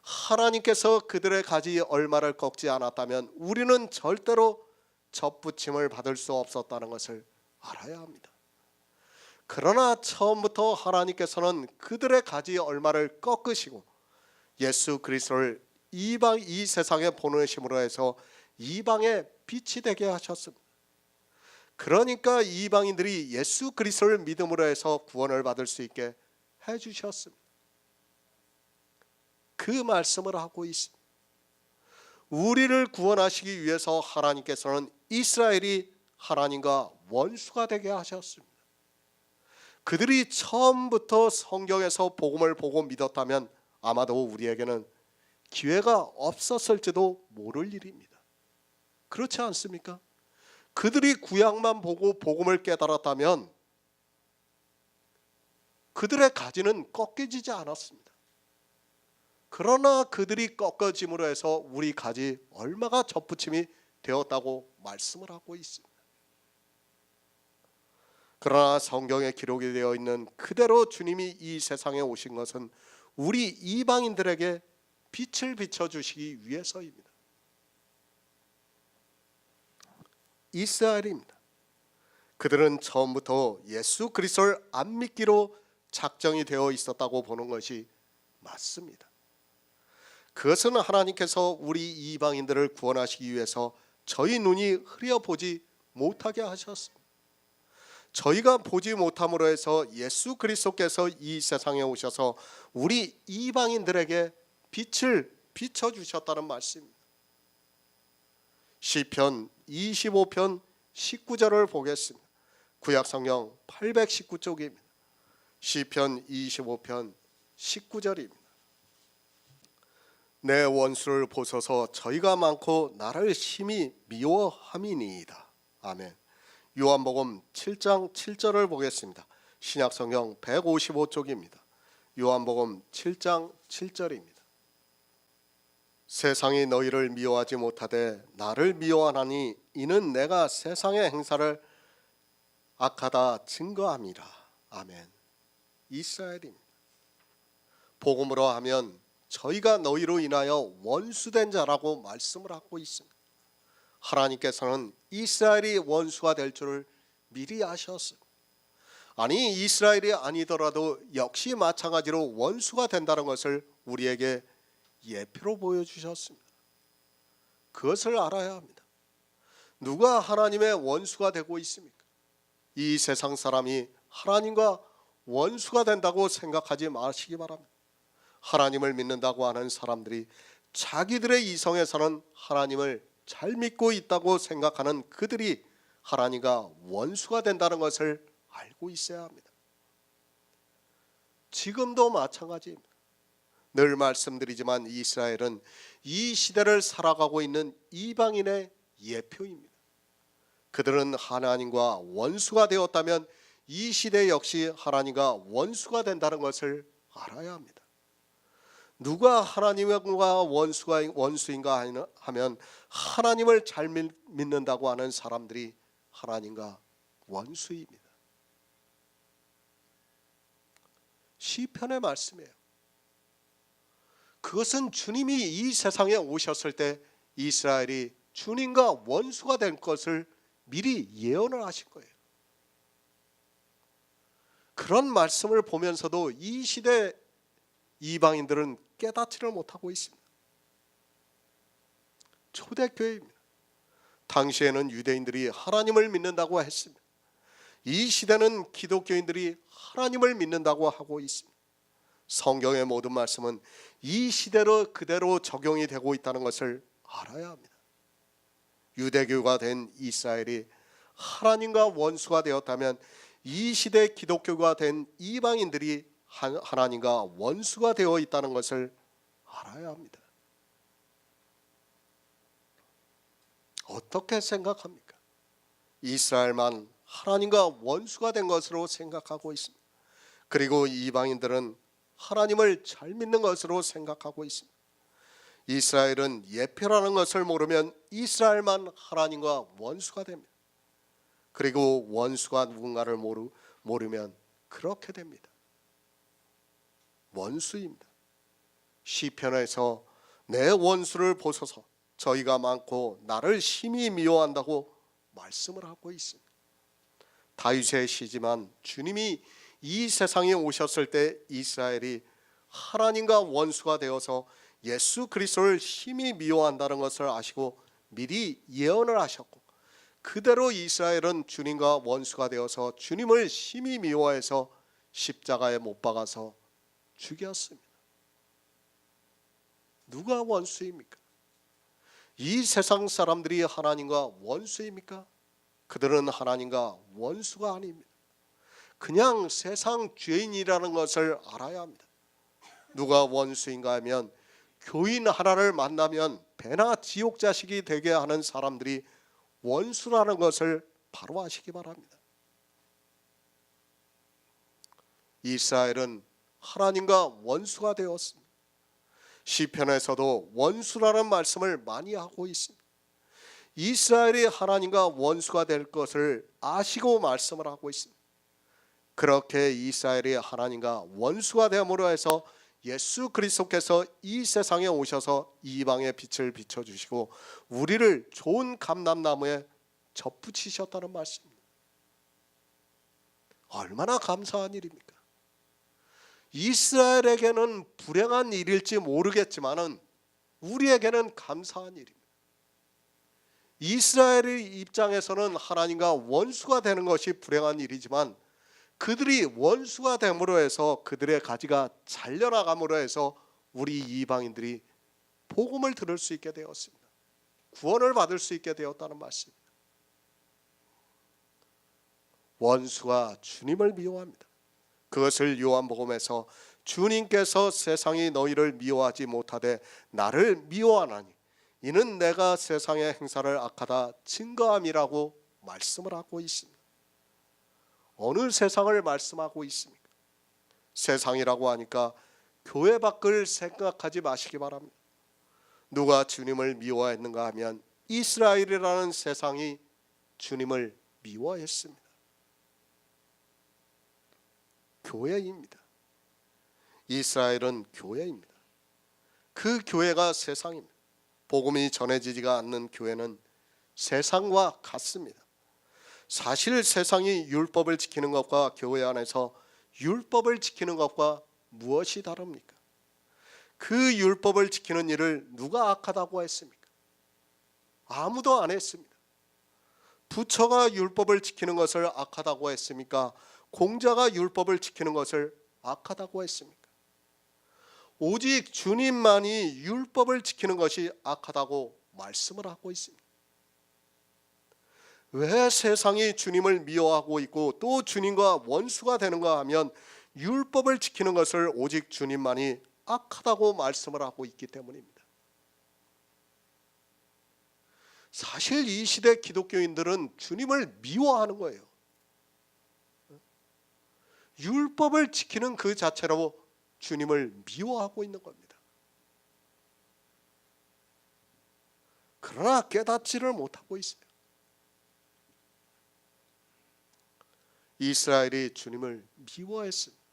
하나님께서 그들의 가지 얼마를 꺾지 않았다면 우리는 절대로 접붙임을 받을 수 없었다는 것을 알아야 합니다. 그러나 처음부터 하나님께서는 그들의 가지 얼마를 꺾으시고 예수 그리스도를 이 세상에 보내심으로 해서 이방의 빛이 되게 하셨습니다. 그러니까 이방인들이 예수 그리스도를 믿음으로 해서 구원을 받을 수 있게 해주셨습니다. 그 말씀을 하고 있습니다. 우리를 구원하시기 위해서 하나님께서는 이스라엘이 하나님과 원수가 되게 하셨습니다. 그들이 처음부터 성경에서 복음을 보고 믿었다면 아마도 우리에게는 기회가 없었을지도 모를 일입니다. 그렇지 않습니까? 그들이 구약만 보고 복음을 깨달았다면 그들의 가지는 꺾여지지 않았습니다. 그러나 그들이 꺾어짐으로 해서 우리 가지 얼마가 접붙임이 되었다고 말씀을 하고 있습니다. 그러나 성경에 기록이 되어 있는 그대로 주님이 이 세상에 오신 것은 우리 이방인들에게 빛을 비춰주시기 위해서입니다. 이스라엘입니다. 그들은 처음부터 예수 그리스도를 안 믿기로 작정이 되어 있었다고 보는 것이 맞습니다. 그것은 하나님께서 우리 이방인들을 구원하시기 위해서 저희 눈이 흐려보지 못하게 하셨습니다. 저희가 보지 못함으로 해서 예수 그리스도께서 이 세상에 오셔서 우리 이방인들에게 빛을 비춰주셨다는 말씀입니다. 시편 25편 19절을 보겠습니다. 구약성경 819쪽입니다. 시편 25편 19절입니다. 내 원수를 보소서 저희가 많고 나를 심히 미워함이니이다. 아멘. 요한복음 7장 7절을 보겠습니다. 신약성경 155쪽입니다. 요한복음 7장 7절입니다. 세상이 너희를 미워하지 못하되 나를 미워하나니 이는 내가 세상의 행사를 악하다 증거함이라. 아멘. 이스라엘입니다. 복음으로 하면 저희가 너희로 인하여 원수된 자라고 말씀을 하고 있습니다. 하나님께서는 이스라엘이 원수가 될 줄을 미리 아셨어요. 아니 이스라엘이 아니더라도 역시 마찬가지로 원수가 된다는 것을 우리에게 예표로 보여주셨습니다. 그것을 알아야 합니다. 누가 하나님의 원수가 되고 있습니까? 이 세상 사람이 하나님과 원수가 된다고 생각하지 마시기 바랍니다. 하나님을 믿는다고 하는 사람들이 자기들의 이성에서는 하나님을 잘 믿고 있다고 생각하는 그들이 하나님과 원수가 된다는 것을 알고 있어야 합니다. 지금도 마찬가지입니다. 늘 말씀드리지만 이스라엘은 이 시대를 살아가고 있는 이방인의 예표입니다. 그들은 하나님과 원수가 되었다면 이 시대 역시 하나님과 원수가 된다는 것을 알아야 합니다. 누가 하나님과 원수인가 하면 하나님을 잘 믿는다고 하는 사람들이 하나님과 원수입니다. 시편의 말씀이에요. 그것은 주님이 이 세상에 오셨을 때 이스라엘이 주님과 원수가 될 것을 미리 예언을 하신 거예요. 그런 말씀을 보면서도 이 시대 이방인들은 깨닫지를 못하고 있습니다. 초대교회입니다. 당시에는 유대인들이 하나님을 믿는다고 했습니다. 이 시대는 기독교인들이 하나님을 믿는다고 하고 있습니다. 성경의 모든 말씀은 이 시대로 그대로 적용이 되고 있다는 것을 알아야 합니다. 유대교가 된 이스라엘이 하나님과 원수가 되었다면 이 시대 기독교가 된 이방인들이 하나님과 원수가 되어 있다는 것을 알아야 합니다. 어떻게 생각합니까? 이스라엘만 하나님과 원수가 된 것으로 생각하고 있습니다. 그리고 이방인들은 하나님을 잘 믿는 것으로 생각하고 있습니다. 이스라엘은 예표라는 것을 모르면 이스라엘만 하나님과 원수가 됩니다. 그리고 원수가 누군가를 모르면 그렇게 됩니다. 원수입니다. 시편에서 내 원수를 보소서 저희가 많고 나를 심히 미워한다고 말씀을 하고 있습니다. 다윗의 시지만 주님이 이 세상에 오셨을 때 이스라엘이 하나님과 원수가 되어서 예수 그리스도를 심히 미워한다는 것을 아시고 미리 예언을 하셨고 그대로 이스라엘은 주님과 원수가 되어서 주님을 심히 미워해서 십자가에 못 박아서 죽였습니다. 누가 원수입니까? 이 세상 사람들이 하나님과 원수입니까? 그들은 하나님과 원수가 아닙니다. 그냥 세상 죄인이라는 것을 알아야 합니다. 누가 원수인가 하면 교인 하나를 만나면 배나 지옥 자식이 되게 하는 사람들이 원수라는 것을 바로 아시기 바랍니다. 이스라엘은 하나님과 원수가 되었습니다. 시편에서도 원수라는 말씀을 많이 하고 있습니다. 이스라엘이 하나님과 원수가 될 것을 아시고 말씀을 하고 있습니다. 그렇게 이스라엘이 하나님과 원수가 되므로 해서 예수 그리스도께서 이 세상에 오셔서 이방의 빛을 비춰주시고 우리를 좋은 감람나무에 접붙이셨다는 말씀입니다. 얼마나 감사한 일입니까? 이스라엘에게는 불행한 일일지 모르겠지만은 우리에게는 감사한 일입니다. 이스라엘의 입장에서는 하나님과 원수가 되는 것이 불행한 일이지만 그들이 원수가 됨으로 해서 그들의 가지가 잘려나감으로 해서 우리 이방인들이 복음을 들을 수 있게 되었습니다. 구원을 받을 수 있게 되었다는 말씀입니다. 원수가 주님을 미워합니다. 그것을 요한복음에서 주님께서 세상이 너희를 미워하지 못하되 나를 미워하나니 이는 내가 세상의 행사를 악하다 증거함이라고 말씀을 하고 있습니다. 어느 세상을 말씀하고 있습니까? 세상이라고 하니까 교회 밖을 생각하지 마시기 바랍니다. 누가 주님을 미워했는가 하면 이스라엘이라는 세상이 주님을 미워했습니다. 교회입니다. 이스라엘은 교회입니다. 그 교회가 세상입니다. 복음이 전해지지가 않는 교회는 세상과 같습니다. 사실 세상이 율법을 지키는 것과 교회 안에서 율법을 지키는 것과 무엇이 다릅니까? 그 율법을 지키는 일을 누가 악하다고 했습니까? 아무도 안 했습니다. 부처가 율법을 지키는 것을 악하다고 했습니까? 공자가 율법을 지키는 것을 악하다고 했습니까? 오직 주님만이 율법을 지키는 것이 악하다고 말씀을 하고 있습니다. 왜 세상이 주님을 미워하고 있고 또 주님과 원수가 되는가 하면 율법을 지키는 것을 오직 주님만이 악하다고 말씀을 하고 있기 때문입니다. 사실 이 시대 기독교인들은 주님을 미워하는 거예요. 율법을 지키는 그 자체로 주님을 미워하고 있는 겁니다. 그러나 깨닫지를 못하고 있어요. 이스라엘이 주님을 미워했습니다.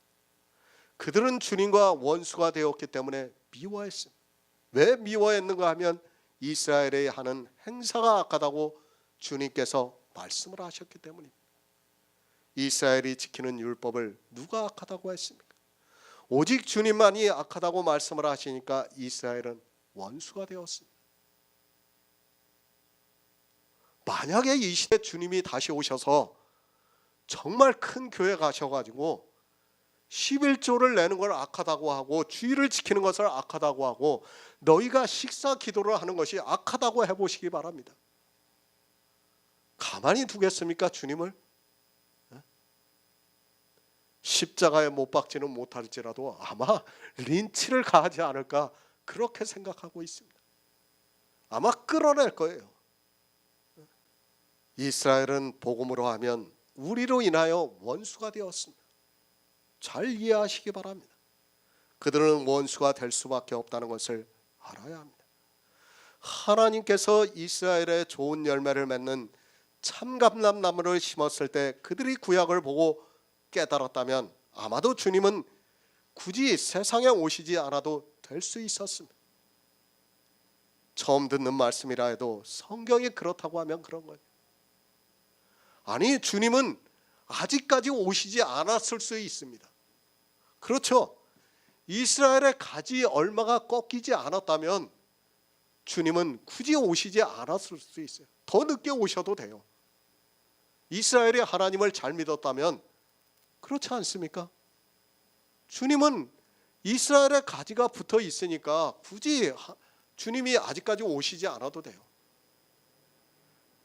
그들은 주님과 원수가 되었기 때문에 미워했습니다. 왜 미워했는가 하면 이스라엘이 하는 행사가 악하다고 주님께서 말씀을 하셨기 때문입니다. 이스라엘이 지키는 율법을 누가 악하다고 했습니까? 오직 주님만이 악하다고 말씀을 하시니까 이스라엘은 원수가 되었습니다. 만약에 이 시대 주님이 다시 오셔서 정말 큰 교회 가셔가지고 11조를 내는 걸 악하다고 하고 주의를 지키는 것을 악하다고 하고 너희가 식사 기도를 하는 것이 악하다고 해보시기 바랍니다. 가만히 두겠습니까 주님을? 십자가에 못 박지는 못할지라도 아마 린치를 가하지 않을까 그렇게 생각하고 있습니다. 아마 끌어낼 거예요. 이스라엘은 복음으로 하면 우리로 인하여 원수가 되었습니다. 잘 이해하시기 바랍니다. 그들은 원수가 될 수밖에 없다는 것을 알아야 합니다. 하나님께서 이스라엘에 좋은 열매를 맺는 참감람나무를 심었을 때 그들이 구약을 보고 깨달았다면 아마도 주님은 굳이 세상에 오시지 않아도 될 수 있었습니다. 처음 듣는 말씀이라 해도 성경이 그렇다고 하면 그런 거예요. 아니 주님은 아직까지 오시지 않았을 수 있습니다. 그렇죠. 이스라엘의 가지 얼마가 꺾이지 않았다면 주님은 굳이 오시지 않았을 수 있어요. 더 늦게 오셔도 돼요. 이스라엘이 하나님을 잘 믿었다면 그렇지 않습니까? 주님은 이스라엘의 가지가 붙어 있으니까 굳이 주님이 아직까지 오시지 않아도 돼요.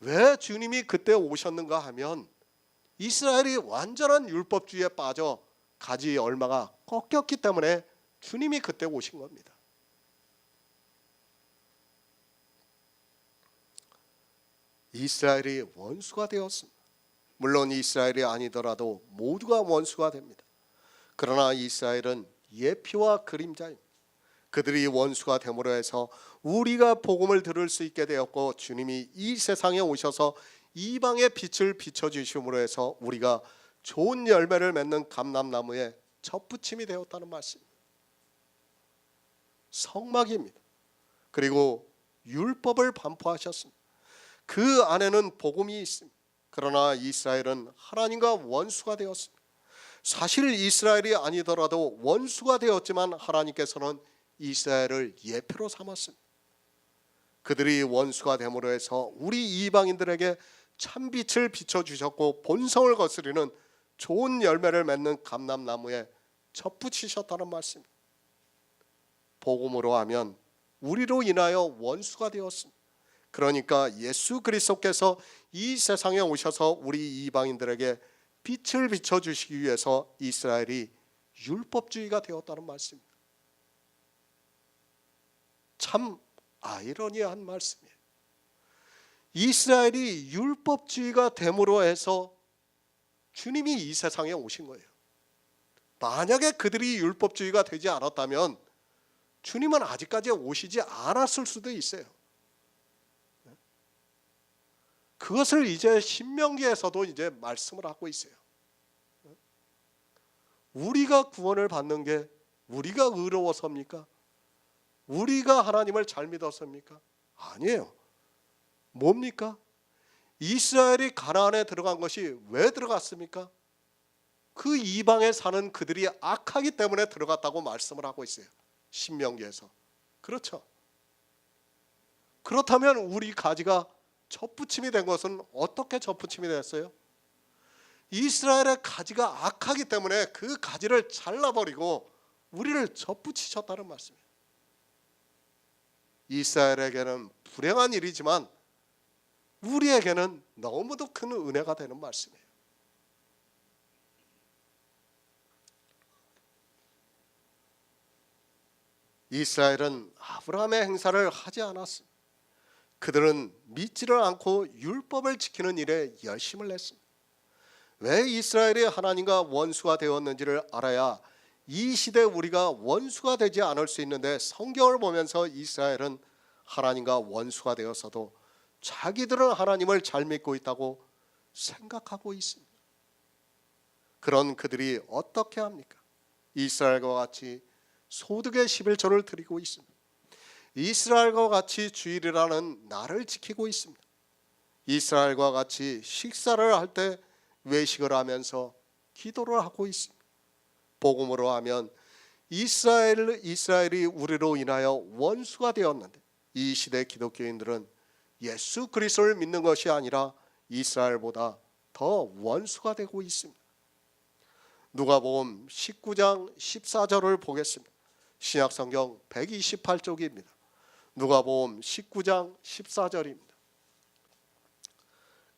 왜 주님이 그때 오셨는가 하면 이스라엘이 완전한 율법주의에 빠져 가지 얼마가 꺾였기 때문에 주님이 그때 오신 겁니다. 이스라엘이 원수가 되었습니다. 물론 이스라엘이 아니더라도 모두가 원수가 됩니다. 그러나 이스라엘은 예표와 그림자입니다. 그들이 원수가 됨으로 해서 우리가 복음을 들을 수 있게 되었고 주님이 이 세상에 오셔서 이방의 빛을 비춰주심으로 해서 우리가 좋은 열매를 맺는 감람나무에 접붙임이 되었다는 말씀입니다. 성막입니다. 그리고 율법을 반포하셨습니다. 그 안에는 복음이 있습니다. 그러나 이스라엘은 하나님과 원수가 되었습니다. 사실 이스라엘이 아니더라도 원수가 되었지만 하나님께서는 이스라엘을 예표로 삼았습니다. 그들이 원수가 됨으로 해서 우리 이방인들에게 참빛을 비춰주셨고 본성을 거스리는 좋은 열매를 맺는 감람나무에 접붙이셨다는 말씀입니다. 복음으로 하면 우리로 인하여 원수가 되었습니다. 그러니까 예수 그리스도께서 이 세상에 오셔서 우리 이방인들에게 빛을 비춰주시기 위해서 이스라엘이 율법주의가 되었다는 말씀입니다. 참 아이러니한 말씀이에요. 이스라엘이 율법주의가 됨으로 해서 주님이 이 세상에 오신 거예요. 만약에 그들이 율법주의가 되지 않았다면 주님은 아직까지 오시지 않았을 수도 있어요. 그것을 이제 신명기에서도 이제 말씀을 하고 있어요. 우리가 구원을 받는 게 우리가 의로워서입니까? 우리가 하나님을 잘 믿어서입니까? 아니에요. 뭡니까? 이스라엘이 가나안에 들어간 것이 왜 들어갔습니까? 그 이방에 사는 그들이 악하기 때문에 들어갔다고 말씀을 하고 있어요. 신명기에서. 그렇죠. 그렇다면 우리 가지가 젖붙임이 된 것은 어떻게 젖붙임이 됐어요? 이스라엘의 가지가 악하기 때문에 그 가지를 잘라버리고 우리를 젖붙이셨다는 말씀이에요. 이스라엘에게는 불행한 일이지만 우리에게는 너무도 큰 은혜가 되는 말씀이에요. 이스라엘은 아브라함의 행사를 하지 않았습니다. 그들은 믿지를 않고 율법을 지키는 일에 열심을 냈습니다. 왜 이스라엘이 하나님과 원수가 되었는지를 알아야 이 시대 우리가 원수가 되지 않을 수 있는데, 성경을 보면서 이스라엘은 하나님과 원수가 되었어도 자기들은 하나님을 잘 믿고 있다고 생각하고 있습니다. 그런 그들이 어떻게 합니까? 이스라엘과 같이 소득의 11조를 드리고 있습니다. 이스라엘과 같이 주일이라는 날을 지키고 있습니다. 이스라엘과 같이 식사를 할 때 외식을 하면서 기도를 하고 있습니다. 복음으로 하면 이스라엘이 우리로 인하여 원수가 되었는데, 이 시대 기독교인들은 예수 그리스도를 믿는 것이 아니라 이스라엘보다 더 원수가 되고 있습니다. 누가복음 19장 14절을 보겠습니다. 신약성경 128쪽입니다. 누가복음 19장 14절입니다.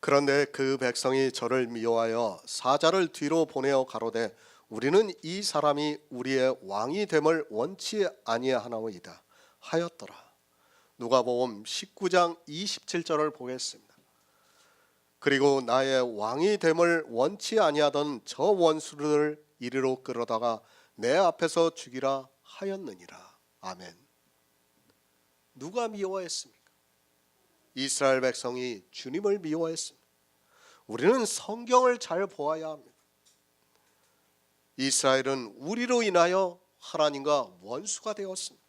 그런데 그 백성이 저를 미워하여 사자를 뒤로 보내어 가로되 우리는 이 사람이 우리의 왕이 됨을 원치 아니하나이다 하였더라. 누가복음 19장 27절을 보겠습니다. 그리고 나의 왕이 됨을 원치 아니하던 저 원수를 이리로 끌어다가 내 앞에서 죽이라 하였느니라. 아멘. 누가 미워했습니까? 이스라엘 백성이 주님을 미워했습니다. 우리는 성경을 잘 보아야 합니다. 이스라엘은 우리로 인하여 하나님과 원수가 되었습니다.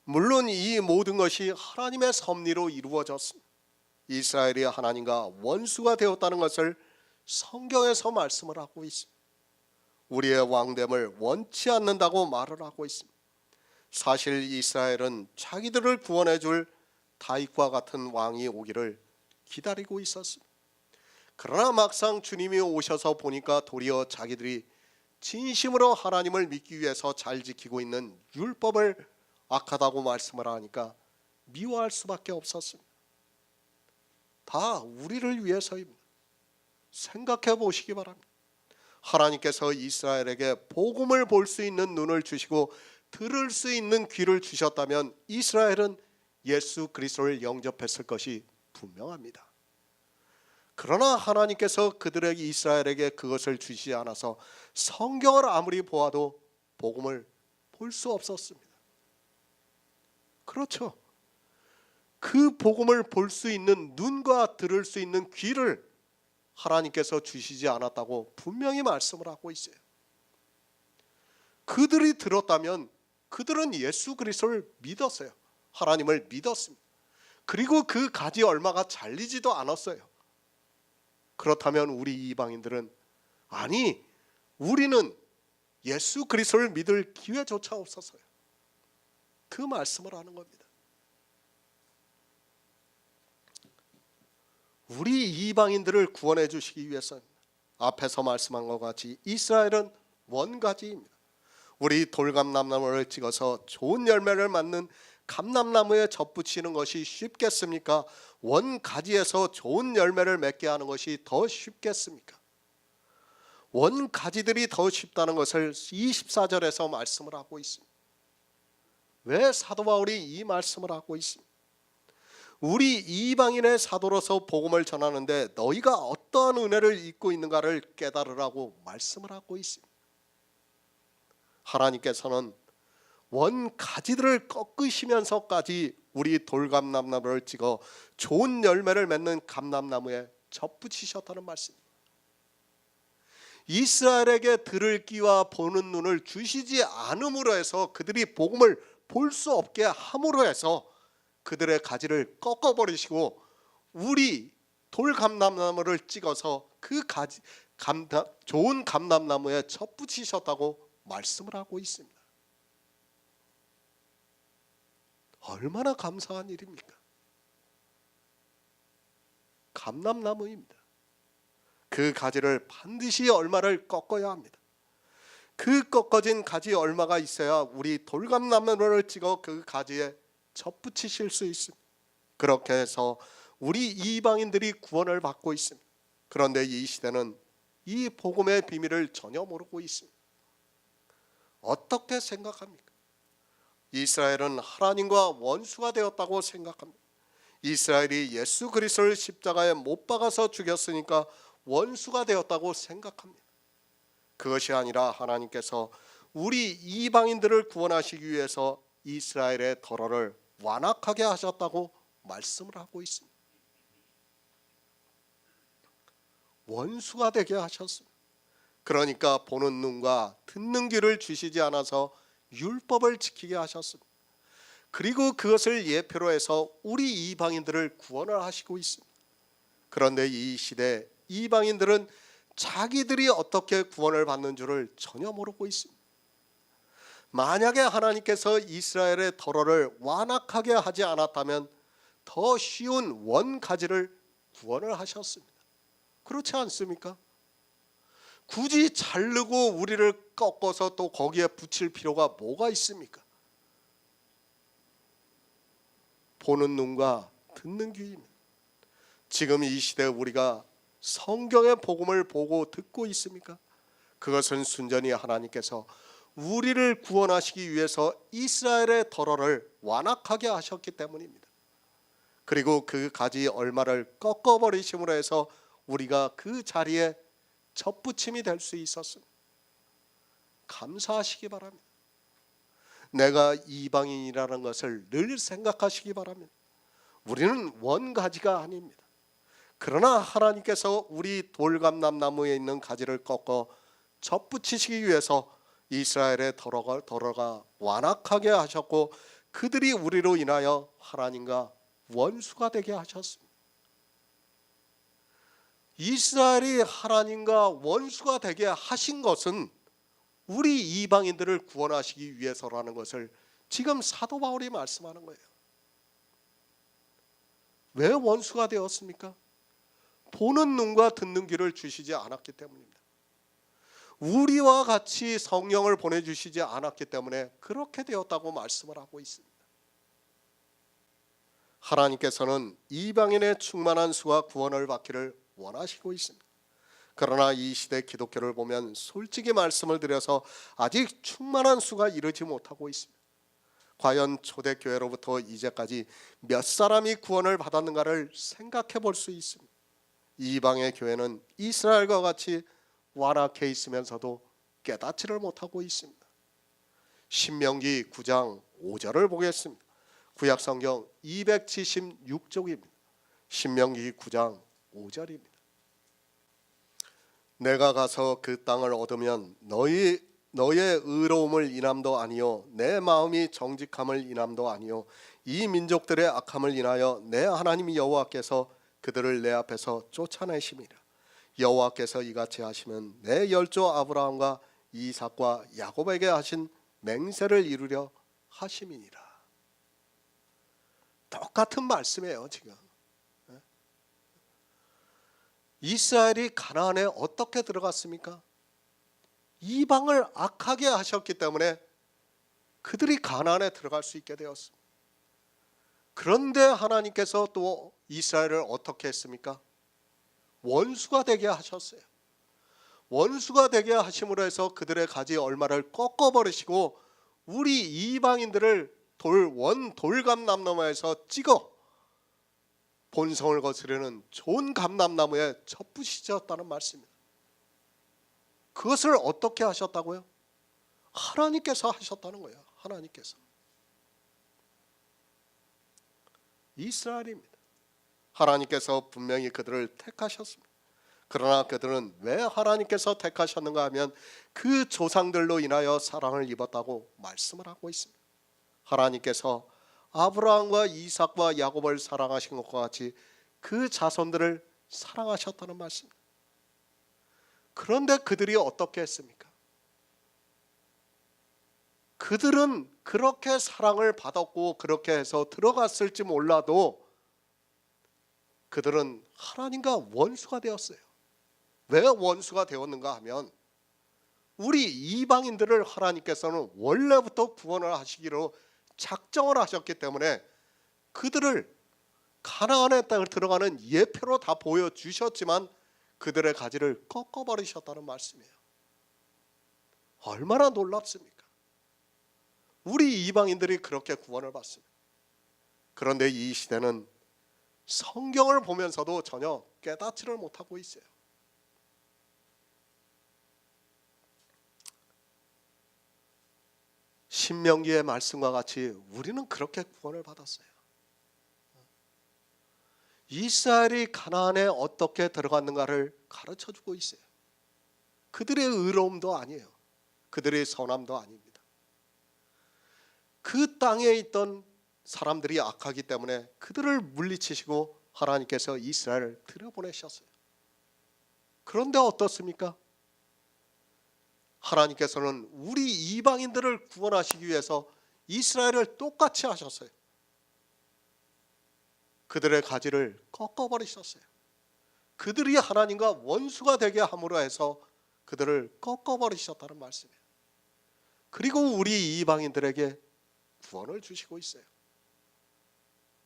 물론 이 모든 것이 하나님의 섭리로 이루어졌습니다. 이스라엘이 하나님과 원수가 되었다는 것을 성경에서 말씀을 하고 있습니다. 우리의 왕됨을 원치 않는다고 말을 하고 있습니다. 사실 이스라엘은 자기들을 구원해 줄 다윗과 같은 왕이 오기를 기다리고 있었습니다. 그러나 막상 주님이 오셔서 보니까 도리어 자기들이 진심으로 하나님을 믿기 위해서 잘 지키고 있는 율법을 악하다고 말씀을 하니까 미워할 수밖에 없었습니다. 다 우리를 위해서입니다. 생각해 보시기 바랍니다. 하나님께서 이스라엘에게 복음을 볼 수 있는 눈을 주시고 들을 수 있는 귀를 주셨다면 이스라엘은 예수 그리스도를 영접했을 것이 분명합니다. 그러나 하나님께서 그들에게, 이스라엘에게 그것을 주시지 않아서 성경을 아무리 보아도 복음을 볼 수 없었습니다. 그렇죠. 그 복음을 볼 수 있는 눈과 들을 수 있는 귀를 하나님께서 주시지 않았다고 분명히 말씀을 하고 있어요. 그들이 들었다면 그들은 예수 그리스도를 믿었어요. 하나님을 믿었습니다. 그리고 그 가지 얼마가 잘리지도 않았어요. 그렇다면 우리 이방인들은 아니, 우리는 예수 그리스도를 믿을 기회조차 없었어요. 그 말씀을 하는 겁니다. 우리 이방인들을 구원해 주시기 위해서는 앞에서 말씀한 것 같이 이스라엘은 원가지입니다. 우리 돌감나무를 찍어서 좋은 열매를 맺는 감람나무에 접붙이는 것이 쉽겠습니까? 원가지에서 좋은 열매를 맺게 하는 것이 더 쉽겠습니까? 원가지들이 더 쉽다는 것을 24절에서 말씀을 하고 있습니다. 왜 사도 바울이 이 말씀을 하고 있습니까? 우리 이방인의 사도로서 복음을 전하는데 너희가 어떠한 은혜를 입고 있는가를 깨달으라고 말씀을 하고 있습니다. 하나님께서는 원가지들을 꺾으시면서까지 우리 돌감람나무를 찍어 좋은 열매를 맺는 감람나무에 접붙이셨다는 말씀입니다. 이스라엘에게 들을 귀와 보는 눈을 주시지 않음으로 해서 그들이 복음을 볼 수 없게 함으로 해서 그들의 가지를 꺾어버리시고 우리 돌감람나무를 찍어서 그 가지 좋은 감람나무에 접붙이셨다고 말씀을 하고 있습니다. 얼마나 감사한 일입니까? 감람나무입니다. 그 가지를 반드시 얼마를 꺾어야 합니다. 그 꺾어진 가지 얼마가 있어야 우리 돌감나무를 찍어 그 가지에 접붙이실 수 있습니다. 그렇게 해서 우리 이방인들이 구원을 받고 있습니다. 그런데 이 시대는 이 복음의 비밀을 전혀 모르고 있습니다. 어떻게 생각합니까? 이스라엘은 하나님과 원수가 되었다고 생각합니다. 이스라엘이 예수 그리스도를 십자가에 못 박아서 죽였으니까 원수가 되었다고 생각합니다. 그것이 아니라 하나님께서 우리 이방인들을 구원하시기 위해서 이스라엘의 덜어를 완악하게 하셨다고 말씀을 하고 있습니다. 원수가 되게 하셨습니다. 그러니까 보는 눈과 듣는 귀를 주시지 않아서 율법을 지키게 하셨습니다. 그리고 그것을 예표로 해서 우리 이방인들을 구원을 하시고 있습니다. 그런데 이 시대 이방인들은 자기들이 어떻게 구원을 받는 줄을 전혀 모르고 있습니다. 만약에 하나님께서 이스라엘의 덜어를 완악하게 하지 않았다면 더 쉬운 원가지를 구원을 하셨습니다. 그렇지 않습니까? 굳이 자르고 우리를 꺾어서 또 거기에 붙일 필요가 뭐가 있습니까? 보는 눈과 듣는 귀입니다. 지금 이 시대에 우리가 성경의 복음을 보고 듣고 있습니까? 그것은 순전히 하나님께서 우리를 구원하시기 위해서 이스라엘의 덜어를 완악하게 하셨기 때문입니다. 그리고 그 가지 얼마를 꺾어버리심으로 해서 우리가 그 자리에 접붙임이 될 수 있었습니다. 감사하시기 바랍니다. 내가 이방인이라는 것을 늘 생각하시기 바랍니다. 우리는 원가지가 아닙니다. 그러나 하나님께서 우리 돌감람나무에 있는 가지를 꺾어 접붙이시기 위해서 이스라엘의 덜어가 완악하게 하셨고 그들이 우리로 인하여 하나님과 원수가 되게 하셨습니다. 이스라엘이 하나님과 원수가 되게 하신 것은 우리 이방인들을 구원하시기 위해서라는 것을 지금 사도 바울이 말씀하는 거예요. 왜 원수가 되었습니까? 보는 눈과 듣는 귀를 주시지 않았기 때문입니다. 우리와 같이 성령을 보내주시지 않았기 때문에 그렇게 되었다고 말씀을 하고 있습니다. 하나님께서는 이방인의 충만한 수가 구원을 받기를 원하시고 있습니다. 그러나 이 시대 기독교를 보면 솔직히 말씀을 드려서 아직 충만한 수가 이르지 못하고 있습니다. 과연 초대교회로부터 이제까지 몇 사람이 구원을 받았는가를 생각해 볼 수 있습니다. 이방의 교회는 이스라엘과 같이 완악해 있으면서도 깨닫지를 못하고 있습니다. 신명기 9장 5절을 보겠습니다. 구약성경 276쪽입니다. 신명기 9장 5절입니다. 내가 가서 그 땅을 얻으면 너의 의로움을 인함도 아니요 내 마음이 정직함을 인함도 아니요 이 민족들의 악함을 인하여 내 하나님 여호와께서 그들을 내 앞에서 쫓아내심이라. 여호와께서 이같이 하시면 내 열조 아브라함과 이삭과 야곱에게 하신 맹세를 이루려 하심이니라. 똑같은 말씀이에요. 지금 이스라엘이 가나안에 어떻게 들어갔습니까? 이방을 악하게 하셨기 때문에 그들이 가나안에 들어갈 수 있게 되었습니다. 그런데 하나님께서 또 이스라엘을 어떻게 했습니까? 원수가 되게 하셨어요. 원수가 되게 하심으로 해서 그들의 가지 얼마를 꺾어버리시고 우리 이방인들을 돌감람나무에서 찍어 본성을 거스르는 좋은 감람나무에 접붙이셨다는 말씀입니다. 그것을 어떻게 하셨다고요? 하나님께서 하셨다는 거예요. 하나님께서. 이스라엘입니다. 하나님께서 분명히 그들을 택하셨습니다. 그러나 그들은 왜 하나님께서 택하셨는가 하면 그 조상들로 인하여 사랑을 입었다고 말씀을 하고 있습니다. 하나님께서 아브라함과 이삭과 야곱을 사랑하신 것과 같이 그 자손들을 사랑하셨다는 말씀입니다. 그런데 그들이 어떻게 했습니까? 그들은 그렇게 사랑을 받았고 그렇게 해서 들어갔을지 몰라도 그들은 하나님과 원수가 되었어요. 왜 원수가 되었는가 하면 우리 이방인들을 하나님께서는 원래부터 구원을 하시기로 작정을 하셨기 때문에 그들을 가나안의 땅을 들어가는 예표로 다 보여주셨지만 그들의 가지를 꺾어버리셨다는 말씀이에요. 얼마나 놀랍습니까? 우리 이방인들이 그렇게 구원을 받습니다. 그런데 이 시대는 성경을 보면서도 전혀 깨닫지를 못하고 있어요. 신명기의 말씀과 같이 우리는 그렇게 구원을 받았어요. 이스라엘이 가나안에 어떻게 들어갔는가를 가르쳐주고 있어요. 그들의 의로움도 아니에요. 그들의 선함도 아닙니다. 그 땅에 있던 사람들이 악하기 때문에 그들을 물리치시고 하나님께서 이스라엘을 들여보내셨어요. 그런데 어떻습니까? 하나님께서는 우리 이방인들을 구원하시기 위해서 이스라엘을 똑같이 하셨어요. 그들의 가지를 꺾어버리셨어요. 그들이 하나님과 원수가 되게 함으로 해서 그들을 꺾어버리셨다는 말씀이에요. 그리고 우리 이방인들에게 구원을 주시고 있어요.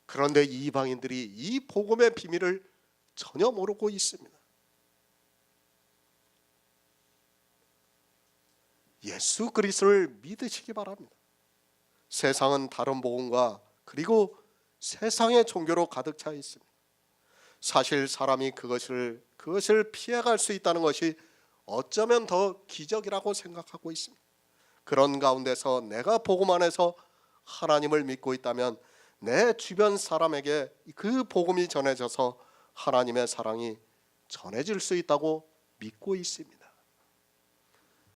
그런데 이방인들이 이 복음의 비밀을 전혀 모르고 있습니다. 예수 그리스도를 믿으시기 바랍니다. 세상은 다른 복음과 그리고 세상의 종교로 가득 차 있습니다. 사실 사람이 그것을 피해갈 수 있다는 것이 어쩌면 더 기적이라고 생각하고 있습니다. 그런 가운데서 내가 복음 안에서 하나님을 믿고 있다면 내 주변 사람에게 그 복음이 전해져서 하나님의 사랑이 전해질 수 있다고 믿고 있습니다.